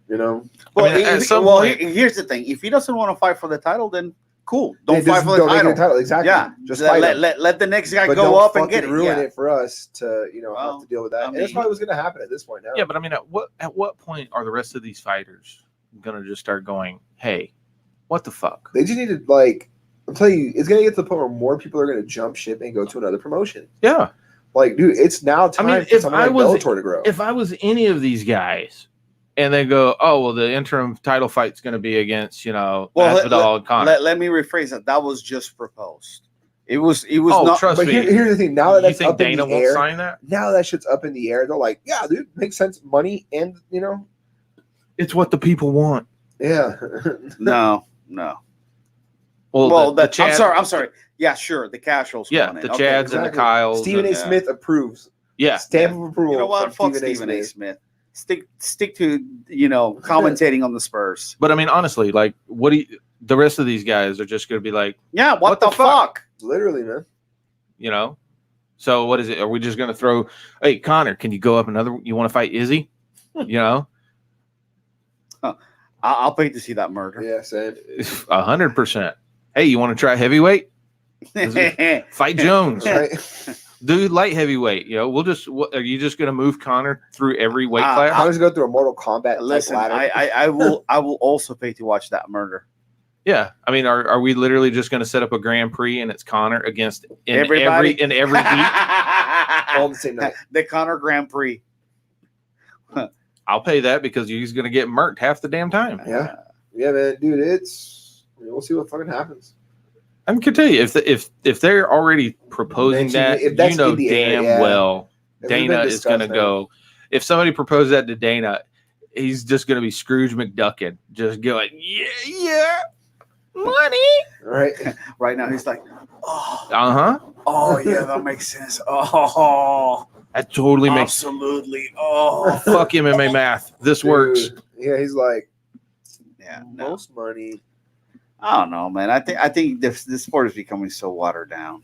C: You know,
A: Well,
B: I mean, at some
A: well,
B: point-
A: here's the thing: if he doesn't want to fight for the title, then cool,
C: They
A: don't fight
C: just
A: for the
C: don't make it a
A: title.
C: Exactly.
A: Yeah,
C: Just
A: let,
C: fight
A: let,
C: him.
A: let the next guy
C: But
A: go
C: don't
A: up and get
C: fucking
A: it.
C: ruin
A: Yeah.
C: it for us to
A: Well,
C: have to deal with that.
A: I
C: And that's
A: mean-
C: probably what's going to happen at this point now.
B: Yeah, but I mean, at what point are the rest of these fighters gonna just start going, "Hey, what the fuck?"
C: They just need to like. I'm telling you, it's going to get to the point where more people are going to jump ship and go to another promotion.
B: Yeah.
C: Like, dude, it's now time
B: mean,
C: for
B: if
C: someone
B: I
C: like
B: was-
C: Bellator to grow.
B: If I was any of these guys, and they go, "Oh, well, the interim title fight's going to be against
A: Well,
B: Masvidal and Conor."
A: Let me rephrase that. That was just proposed. It was
B: Oh,
A: not.
B: trust
C: but
B: me.
C: here's the thing: now that
B: You
C: that's
B: think
C: up in
B: Dana
C: the
B: won't
C: air,
B: sign that?
C: now that shit's up in the air, they're like, yeah, dude, makes sense, money, and
B: It's what the people want.
C: yeah.
A: No.
B: Well, the
A: I'm sorry. Yeah, sure. The casuals.
B: Yeah,
A: want it.
B: the
A: Okay,
B: Chads and the
C: exactly.
B: Kyles.
C: Stephen A.
B: and-
C: Smith approves.
B: Yeah.
C: Stamp of approval.
A: You know what?
C: from
A: Fuck Stephen A. Smith. Stick to commentating on the Spurs.
B: But I mean, honestly, like, what do you? The rest of these guys are just going to be like,
A: Yeah. What the fuck?
C: Literally, man.
B: you know. So what is it? Are we just going to throw? Hey, Connor, can you go up another? You want to fight Izzy? You know,
A: I'll pay to see that murder.
C: Yeah, same.
B: 100%. Hey, you want to try heavyweight? Fight Jones,
C: Right?
B: dude. Light heavyweight. You know, are you just going to move Connor through every weight
C: How
B: class?
C: does go through a Mortal Kombat?
A: Listen,
C: ladder?
A: I will also pay to watch that murder.
B: Yeah, I mean, are we literally just going to set up a Grand Prix and it's Connor against
A: Everybody?
B: every heat?
C: All on the same night.
A: The Connor Grand Prix.
B: I'll pay that because he's going to get murked half the damn time.
C: Yeah. Yeah, man, dude, we'll see what fucking happens.
B: I can tell you if they're already proposing that,
C: If that's
B: you know
C: in the air,
B: damn
C: yeah.
B: well
C: If we've been
B: Dana is going to
C: discussing
B: go. If somebody proposed that to Dana, he's just going to be Scrooge McDuckin, just going, yeah, money.
C: Right?
A: Right now, he's like, oh,
B: Uh-huh.
A: yeah, that makes sense. Oh,
B: That totally makes
A: absolutely. Oh,
B: fuck MMA math. This works.
C: Dude, yeah, he's like,
A: yeah. No,
C: most money.
A: I don't know, man. I think this sport is becoming so watered down.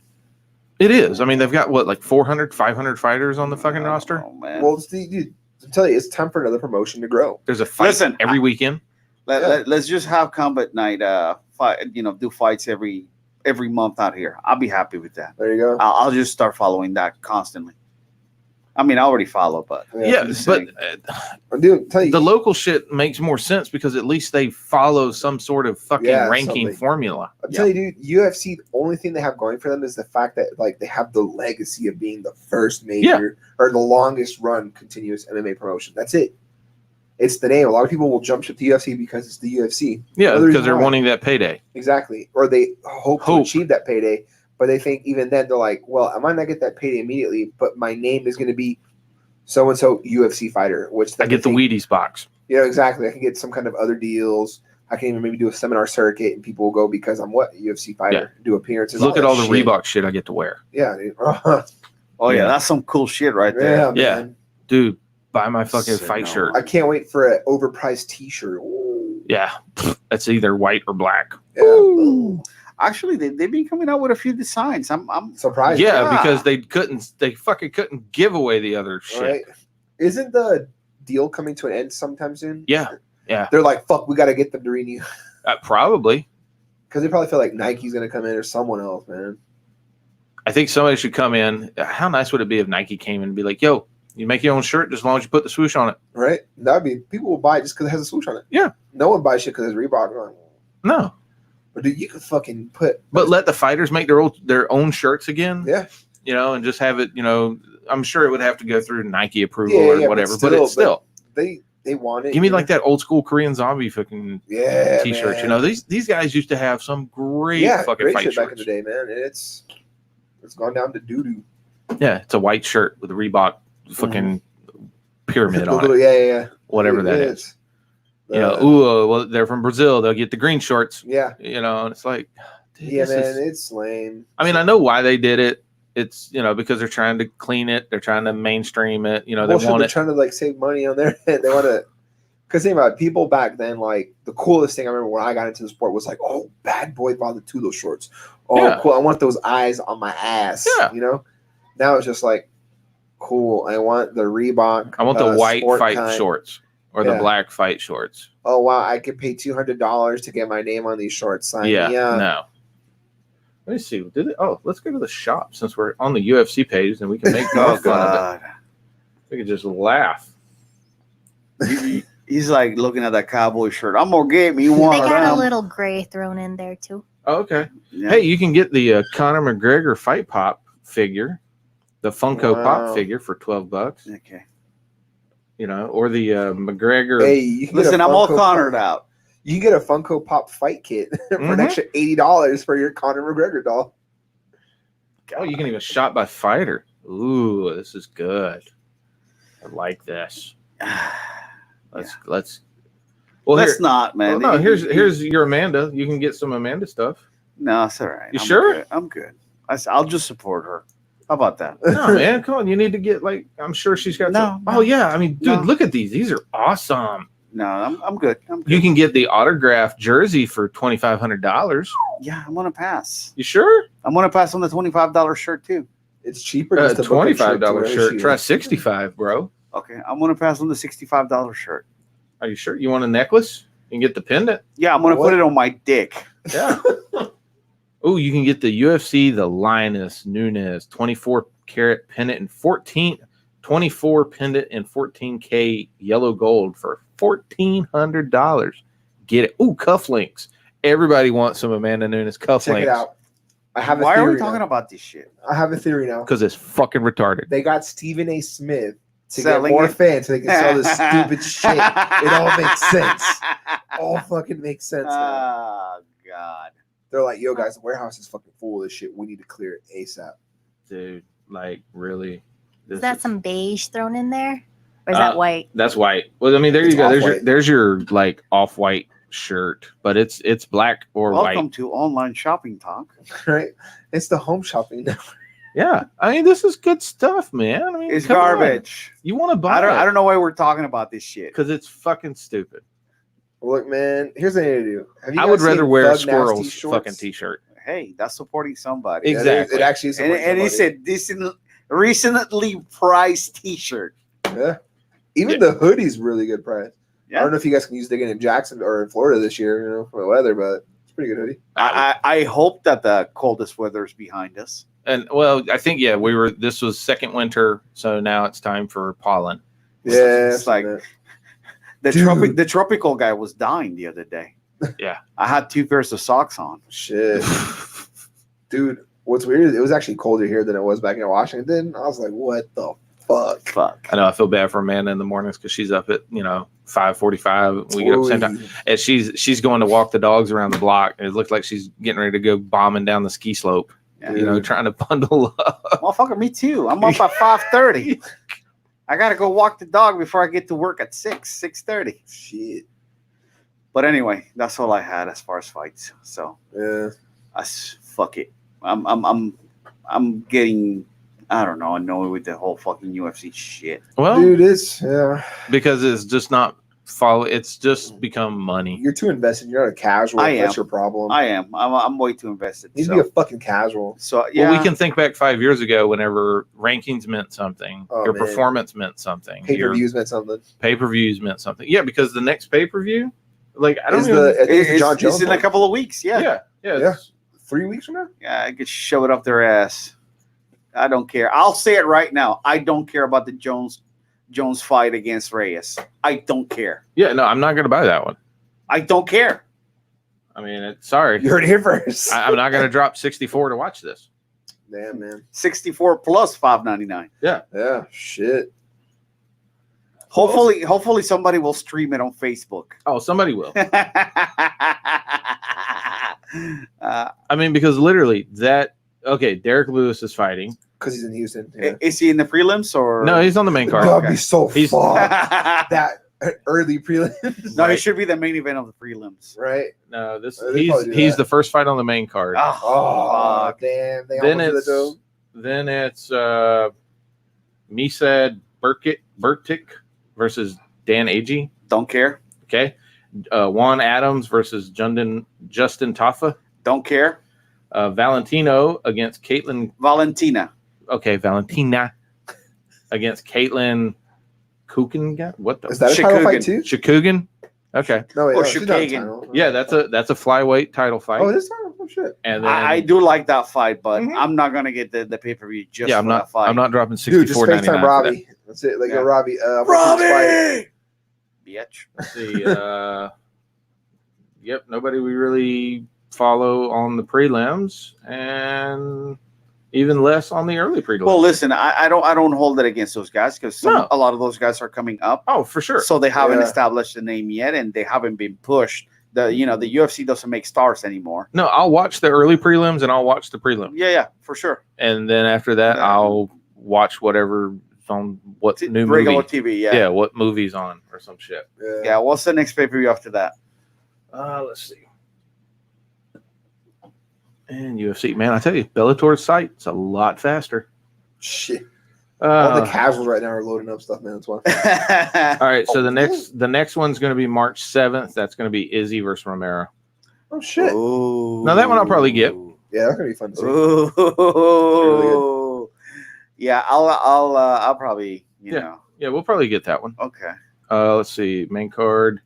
B: It is. I mean, they've got what, like 400, 500 fighters on the fucking roster?
A: Oh man.
C: Well, dude, I'm telling you, it's time for another promotion to grow.
B: There's a fight
A: Listen,
B: every weekend.
A: Let's just have combat night. Fight. Do fights every month out here. I'll be happy with that.
C: There you go.
A: I'll just start following that constantly. I mean, I already follow, but
B: Yeah,
A: just
B: but
A: saying.
C: Dude, tell you,
B: the local shit makes more sense because at least they follow some sort of fucking ranking
C: something.
B: formula.
C: I'm telling you, dude, UFC, the only thing they have going for them is the fact that like they have the legacy of being the first major or the longest run continuous MMA promotion. That's it. It's the name. A lot of people will jump ship to UFC because it's the UFC.
B: Yeah,
C: Another
B: because
C: reason
B: they're
C: why.
B: wanting that payday.
C: Exactly. Or they hope to
B: Hope.
C: achieve that payday, but they think even then they're like, well, I might not get that payday immediately, but my name is going to be so-and-so UFC fighter, which
B: I get the Wheaties box.
C: You know, exactly. I can get some kind of other deals. I can even maybe do a seminar circuit and people will go because I'm what? A UFC fighter. Do appearances.
B: Look at all the
C: shit.
B: Reebok shit I get to wear.
C: Yeah. Dude.
A: oh yeah,
B: Yeah.
A: that's some cool shit right there.
C: Yeah,
B: Yeah.
C: man.
B: Dude, buy my fucking
A: So
B: fight
A: no.
B: shirt.
C: I can't wait for an overpriced t-shirt. Ooh.
B: Yeah, that's either white or black.
C: Yeah.
A: Actually, they've been coming out with a few designs. I'm
C: Surprised.
B: Yeah,
A: Yeah.
B: because they fucking couldn't give away the other shit.
C: Right? Isn't the deal coming to an end sometime soon?
B: Yeah, yeah.
C: They're like, fuck, we got to get them to renew.
B: Probably.
C: Because they probably feel like Nike's going to come in or someone else, man.
B: I think somebody should come in. How nice would it be if Nike came in and be like, yo, you make your own shirt just as long as you put the swoosh on it?
C: Right? That'd be, people will buy it just because it has a swoosh on it.
B: Yeah.
C: No one buys shit because it's Reebok. They're like,
B: No.
C: but dude, you could fucking put.
B: But let the fighters make their own shirts again.
C: Yeah.
B: You know, and just have it, I'm sure it would have to go through Nike approval
C: Yeah,
B: or
C: yeah,
B: whatever.
C: but
B: But it's still.
C: They want it.
B: Give me
C: you know?
B: like that old school Korean zombie fucking
C: yeah,
B: t-shirts.
C: man.
B: These guys used to have some great fucking
C: great
B: fight
C: shit
B: shirts.
C: back in the day, man. And it's gone down to doo doo.
B: Yeah, it's a white shirt with a Reebok fucking pyramid on it,
C: Yeah.
B: whatever
C: It
B: that is.
C: Uh,
B: Well, they're from Brazil. They'll get the green shorts.
C: Yeah,
B: And it's like, dude,
C: yeah,
B: this
C: man.
B: is-
C: It's lame.
B: I mean, I know why they did it. It's because they're trying to clean it. They're trying to mainstream it. They
C: Bullshit,
B: want
C: they're
B: it.
C: trying to like save money on their end. They want to. Because think about it, people back then, like the coolest thing I remember when I got into the sport was like, oh, Bad Boy Vale-Tudo shorts. Oh,
B: Yeah.
C: cool. I want those eyes on my ass.
B: Yeah.
C: Now it's just like, cool. I want the Reebok.
B: I want the white
C: sport
B: fight
C: kind.
B: shorts or the
C: Yeah.
B: black fight shorts.
C: Oh wow, I could pay $200 to get my name on these shorts. Sign me up.
B: No. Let me see. Let's go to the shop since we're on the UFC page and we can make
A: oh
B: more fun of it.
A: god.
B: We can just laugh.
A: He's like looking at that cowboy shirt. I'm gonna get me
D: They
A: one of
D: got a
A: them.
D: little gray thrown in there too.
B: Oh, okay.
A: Yeah.
B: Hey, you can get the Conor McGregor Fight Pop figure, the Funko
C: Wow.
B: Pop figure for $12.
A: Okay.
B: Or the McGregor.
C: Hey, you can
A: Listen,
C: get a
A: I'm all
C: Funko
A: Connored
C: Pop.
A: out.
C: You can get a Funko Pop fight kit for an
B: Mhm.
C: extra $80 for your Conor McGregor doll.
B: Oh, you can even shop by fighter. Ooh, this is good. I like this. Let's. Well,
A: Let's
B: here,
A: not, man.
B: well, no, here's your Amanda. You can get some Amanda stuff.
A: No, it's all right.
B: You
A: I'm
B: sure?
A: good. I'm good. I'll just support her. How about that?
B: No, man, come on. You need to get I'm sure she's got.
A: No,
B: some.
A: no.
B: Oh yeah, I mean, dude,
A: No.
B: look at these. These are awesome.
A: No, I'm good. I'm good.
B: You can get the autographed jersey for $2,500.
A: Yeah, I'm gonna pass.
B: You sure?
A: I'm gonna pass on the $25 shirt too.
C: It's cheaper just to book a trip to
B: $25
C: where
B: shirt.
C: she
B: Try
C: is.
B: 65, bro.
A: Okay, I'm gonna pass on the $65 shirt.
B: Are you sure? You want a necklace? You can get the pendant.
A: Yeah, I'm gonna
C: What?
A: put it on my dick.
B: Yeah. Oh, you can get the UFC, the Linus Nunes 24 karat pendant and 24 pendant and 14K yellow gold for $1,400. Get it. Ooh, cufflinks Everybody wants some Amanda Nunes
C: Check it
B: cufflinks
C: out. I have a
A: Why
C: theory
A: are we talking
C: now.
A: about this shit?
C: I have a theory now.
B: because it's fucking retarded.
C: They got Stephen A. Smith to
A: Selling
C: get more
A: it.
C: fans so they can sell this stupid shit. It all makes sense. All fucking makes sense now.
A: Oh God.
C: They're like, yo, guys, the warehouse is fucking full of this shit. We need to clear it ASAP.
B: Dude, like really.
D: Is that some beige thrown in there? Or is
B: Uh,
D: that white?
B: That's white. Well, I mean, there
C: It's
B: you go.
C: off-white.
B: There's your like off-white shirt, but it's black or
A: Welcome
B: white.
A: to online shopping talk.
C: Right? It's the home shopping now.
B: Yeah, I mean, this is good stuff, man. I mean,
A: It's
B: come on.
A: garbage.
B: You want to buy
A: I don't know why we're talking about this shit.
B: because it's fucking stupid.
C: Look, man, here's what I need to do. Have you
B: I
C: guys
B: would rather
C: seen
B: wear a
C: Thug Nasty
B: squirrel's
C: shorts?
B: fucking t-shirt.
A: Hey, that's supporting somebody.
B: Ex-
C: Yeah,
B: Exactly.
C: It actually is.
A: And he said this is recently priced T-shirt.
C: Yeah. Even the hoodie's really good price. I
A: Yeah,
C: don't know if you guys can use it again in Jackson or in Florida this year, you know, for the weather, but it's a pretty good hoodie.
A: I hope that the coldest weather is behind us.
B: And well, I think this was second winter, so now it's time for pollen.
C: Yeah,
A: It's like-
C: that.
A: The
C: Dude.
A: tropical guy was dying the other day.
B: Yeah.
A: I had 2 pairs of socks on.
C: Shit. Dude, what's weird is it was actually colder here than it was back in Washington. I was like, what the fuck?
A: Fuck.
B: I know I feel bad for Amanda in the mornings because she's up at 5:45. We get up same time.
C: Ooh.
B: And she's going to walk the dogs around the block. It looks like she's getting ready to go bombing down the ski slope.
A: Yeah.
B: Trying to bundle up.
A: Motherfucker, me too. I'm up at 5:30. I gotta go walk the dog before I get to work at 6:30.
C: Shit.
A: But anyway, that's all I had as far as fights. So
C: Yeah.
A: fuck it. I'm getting, I don't know, annoyed with the whole fucking UFC shit.
B: Well,
C: Dude, yeah.
B: because it's just not it's just become money.
C: You're too invested. You're not a casual.
A: I
C: That's
A: am.
C: your problem.
A: I am. I'm way too invested.
C: You need
A: So,
C: to be a fucking casual.
A: yeah.
B: Well, we can think back 5 years ago whenever rankings meant something,
C: Oh,
B: your
C: man.
B: performance meant something,
C: Pay per
B: your
C: views meant something.
B: pay-per-views meant something. Yeah, because the next pay-per-view, like I don't
C: Is
B: even,
C: I think it's the John
A: It's
C: Jones
A: in a
C: one.
A: couple of weeks. Yeah.
B: yeah.
C: Yeah.
B: it's-
C: 3 weeks from now?
A: Yeah, I could shove it up their ass. I don't care. I'll say it right now. I don't care about the Jones fight against Reyes. I don't care.
B: Yeah, no, I'm not going to buy that one.
A: I don't care.
B: I mean, sorry,
C: You heard it here first.
B: I'm not going to drop 64 to watch this.
C: Damn, man.
A: 64 plus $5.99.
C: Yeah, shit.
A: Hopefully somebody will stream it on Facebook.
B: Oh, somebody will.
A: Uh,
B: I mean, because literally Derek Lewis is fighting.
C: Because he's in Houston. Yeah.
A: is he in the prelims or
B: No, he's on the main card.
C: That'd be so
B: He's-
C: fucked. That early prelims.
A: No, he
B: Right.
A: should be the main event of the prelims.
C: Right?
B: No,
C: They probably do
B: he's
C: that.
B: the first fight on the main card.
C: Oh,
A: fuck.
C: damn. They
B: then
C: almost did it,
B: then it's Misad Burtik versus Dan Agee.
A: Don't care.
B: Okay. Juan Adams versus Justin Taffa.
A: Don't care.
B: Valentino against Caitlin.
A: Valentina.
B: Okay, Valentina against Caitlin Kukin. What the?
C: Is that a title fight too?
B: Shakugan. Okay.
C: No, wait,
A: Or
C: no, she's not a
A: Chukagian.
C: title.
B: Yeah, that's a flyweight title fight.
C: Oh, it is title? Oh, shit.
B: and then
A: I do like that fight, but
B: Mhm.
A: I'm not gonna get the pay-per-view just
B: yeah,
A: for
B: I'm not.
A: that fight.
B: I'm not dropping
C: Dude, just
B: 64.99.
C: FaceTime
B: for
C: Robbie. That's it. Like,
A: Yeah.
C: yo, Robbie. I want this fight.
A: Bitch.
B: Let's see. Yep, nobody we really follow on the prelims, and even less on the early prelims.
A: Well, listen, I don't hold it against those guys because
B: No.
A: a lot of those guys are coming up,
B: oh, for sure.
A: so they haven't
C: Yeah.
A: established a name yet, and they haven't been pushed. The UFC doesn't make stars anymore.
B: No, I'll watch the early prelims and I'll watch the prelim,
A: Yeah, for sure.
B: and then after that,
A: Yeah.
B: I'll watch whatever on what new
A: Regular
B: movie.
A: TV.
B: Yeah.
A: Yeah.
B: what movie's on or some shit.
A: Yeah. What's the next pay-per-view after that?
B: Let's see. And UFC, man, I tell you, Bellator's site's a lot faster.
C: Shit. All the
B: Uh,
C: casuals right now are loading up stuff, man. That's why.
B: all right, so
C: Oh,
B: the next one's going to be March 7th. That's going to be Izzy versus Romero.
C: Oh, shit.
A: Ooh.
B: Now, that one I'll probably get.
C: Yeah, that's going to be fun to see.
A: Ooh. Yeah, I'll probably know.
B: Yeah, we'll probably get that one.
A: Okay.
B: Let's see, main card.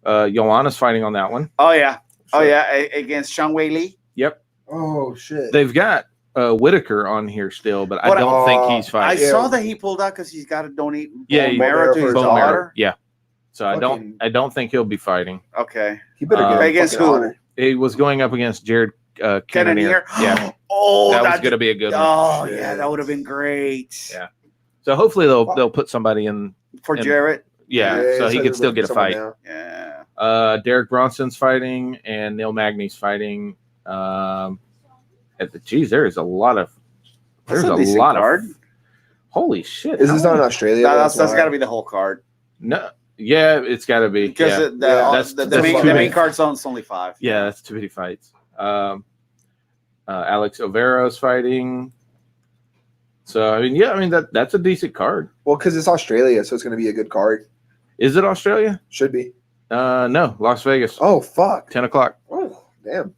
B: Joanna's fighting on that one.
A: Oh yeah. Oh
C: Shit.
A: yeah. Against Sean Whaley.
B: Yep,
C: Oh, shit.
B: they've got Whitaker on here still, but I
A: But,
B: don't think he's
A: I
B: fighting.
C: Yeah.
A: saw that he pulled out because he's got to donate
B: Yeah,
A: bone
B: he-
A: marrow to his
C: Bone
B: Bone marrow.
A: daughter.
B: Yeah, so
C: Fucking-
B: I don't think he'll be fighting.
A: Okay.
C: He better get a
A: Against
C: fucking
A: who?
C: honor.
B: It was going up against Jared Cannonier.
A: Cannonier.
B: Yeah,
A: Oh,
B: that was
A: that's
B: going to be a good one.
A: Oh
C: Shit.
A: yeah, that would have been great.
B: Yeah. So hopefully they'll put somebody in.
A: For
B: And-
A: Jarrett.
B: Yeah, so he
C: they're
B: could still
C: looking
B: get a
C: for someone
B: fight.
C: now.
A: Yeah.
B: Derek Bronson's fighting and Neil Magny's fighting. There is a lot of.
A: That's
B: There's
A: a
B: a
A: decent
B: lot
A: card.
B: of. Holy shit!
C: Is
B: how
C: this not in
B: many-
C: Australia?
A: That's
C: why.
A: got to be the whole card
B: No. Yeah, it's got to be.
A: because
B: Yeah.
C: that's
A: the
B: too
A: main
B: many.
A: card's only 5.
B: Yeah, that's too many fights. Alex Overa's fighting. So that's a decent card.
C: Well, because it's Australia, so it's going to be a good card.
B: Is it Australia?
C: Should be.
B: No, Las Vegas.
C: Oh fuck!
B: 10:00.
C: Oh damn!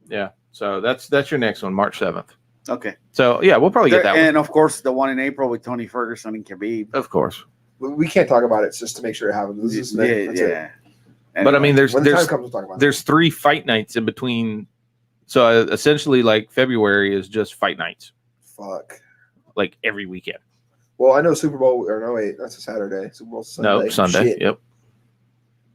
B: Yeah. So that's your next one, March 7th.
A: Okay.
B: So yeah, we'll probably get that one.
A: And of course, the one in April with Tony Ferguson and Khabib.
B: Of course.
C: We can't talk about it just to make sure it happens. This is
A: Yeah,
C: that's it.
A: yeah.
B: But I mean,
C: When the time comes, we'll talk about it.
B: there's 3 fight nights in between. So essentially, like February is just fight nights,
C: Fuck.
B: like every weekend.
C: Well, I know Super Bowl or no wait, that's a Saturday. Super Bowl Sunday.
B: No, Sunday.
C: Shit.
B: Yep.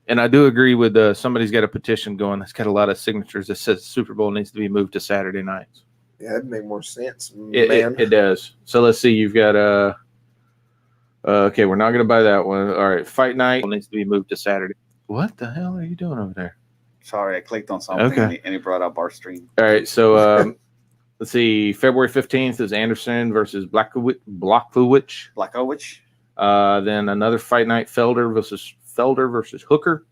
B: And I do agree with somebody's got a petition going that's got a lot of signatures that says Super Bowl needs to be moved to Saturday nights.
C: Yeah, that'd make more sense,
B: It,
C: man.
B: it does. So let's see. You've got okay, we're not going to buy that one. All right, fight night needs to be moved to Saturday. What the hell are you doing over there?
A: Sorry, I clicked on something
B: Okay.
A: and it brought up our stream.
B: All right, so let's see. February 15th is Anderson versus Blachowicz.
A: Blachowicz.
B: Then another fight night, Felder versus Hooker.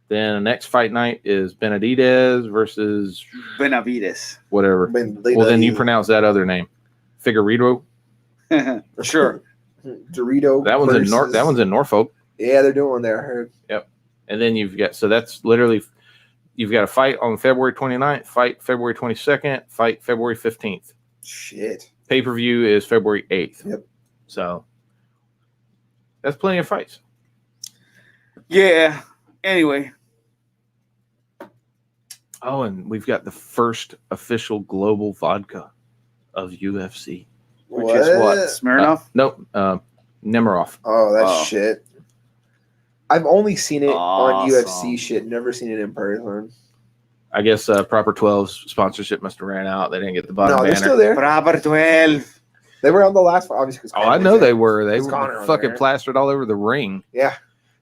B: Then the next fight night is Benavidez versus
A: Benavides.
B: whatever. Well, then you pronounce that other name, Figueredo.
A: Sure.
C: Dorito.
B: That one's in
C: versus-
B: That one's in Norfolk.
C: Yeah, they're doing one there. I heard.
B: And then you've got you've got a fight on February 29th, fight February 22nd, fight February 15th.
C: Shit.
B: Pay-per-view is February 8th.
C: Yep.
B: So that's plenty of fights.
A: Yeah. Anyway,
B: Oh, and we've got the first official global vodka of UFC.
A: which is what? Smirnoff?
B: Nope, Nemiroff.
C: Oh, that's
A: Oh.
C: shit. I've only seen it on
A: Awesome.
C: UFC shit. Never seen it in person.
B: I guess Proper 12's sponsorship must have ran out. They didn't get the bottom
C: No, they're
B: banner.
C: still there.
A: Proper 12.
C: They were on the last one, obviously. 'cause
B: Oh, I
C: Connor's
B: know
C: there.
B: they were. They
C: It's
B: were
C: Connor on
B: fucking
C: there.
B: plastered all over the ring.
C: Yeah.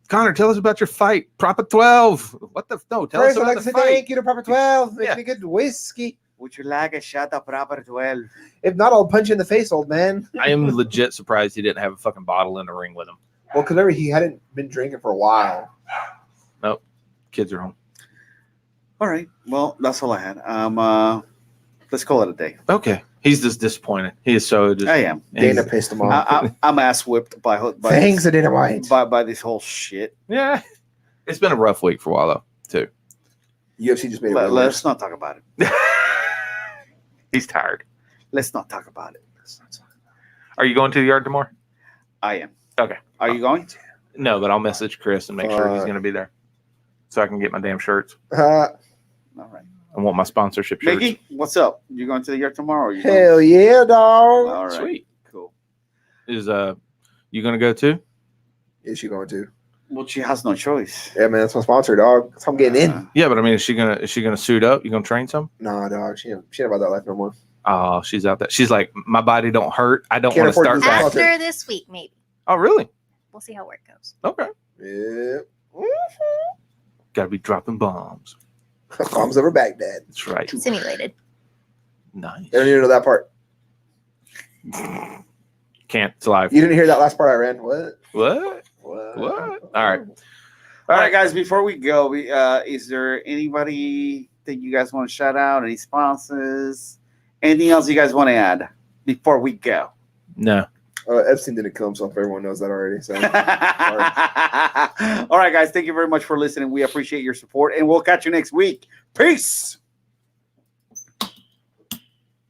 B: Connor, tell us about your fight. Proper 12. What the? No, tell
C: First,
B: us
C: I'd
B: about
C: like
B: the
C: to say
B: fight.
C: thank you to Proper 12. Making
B: Yeah.
C: a good whiskey.
A: Would you like a shot of Proper 12?
C: If not, I'll punch you in the face, old man.
B: I am legit surprised he didn't have a fucking bottle in the ring with him.
C: Well, because remember, he hadn't been drinking for a while.
B: Kids are home.
A: All right. Well, that's all I had. Let's call it a day.
B: Okay. He's just disappointed. He is so just.
A: I am.
C: Dana pissed him off.
A: I'm ass whipped by
C: Thanks to Dana White.
A: by this whole shit.
B: Yeah. It's been a rough week for a while, though, too.
C: UFC just made it.
A: Let's not talk about it.
B: He's tired.
A: Let's not talk about it.
B: Are you going to the yard tomorrow?
A: I am.
B: Okay.
A: Are you going?
B: No, but I'll message Chris and make sure he's going to be there so I can get my damn shirts.
A: All right.
B: I want my sponsorship shirts.
A: Mickey, what's up? You going to the yard tomorrow? Or you going?
C: Hell yeah, dog.
A: All right.
B: Sweet.
A: Cool.
B: Is you going to go too?
C: Is she going to?
A: Well, she has no choice.
C: Yeah, man, that's my sponsor, dog. That's how I'm getting in.
B: Yeah, but I mean, is she gonna suit up? You gonna train some?
C: Nah, dog. She ain't about that life no more.
B: Oh, she's out there. She's like, my body don't hurt. I don't
C: Can't
B: want to
C: afford
B: start
C: to
B: back.
C: sponsor.
D: After this week, maybe.
B: Oh, really?
D: We'll see how work goes.
B: Okay.
C: Yeah.
B: Got to be dropping bombs.
C: Bombs over Baghdad.
B: That's right.
D: Simulated.
B: Nice.
C: I don't even know that part.
B: Can't. It's live.
C: You didn't hear that last part I ran. What?
B: What?
C: What?
B: What? All right.
A: All right, guys. Before we go, is there anybody that you guys want to shout out? Any sponsors? Anything else you guys want to add before we go?
B: No.
C: Epstein didn't kill himself. Everyone knows that already. So
A: All right, guys. Thank you very much for listening. We appreciate your support, and we'll catch you next week. Peace.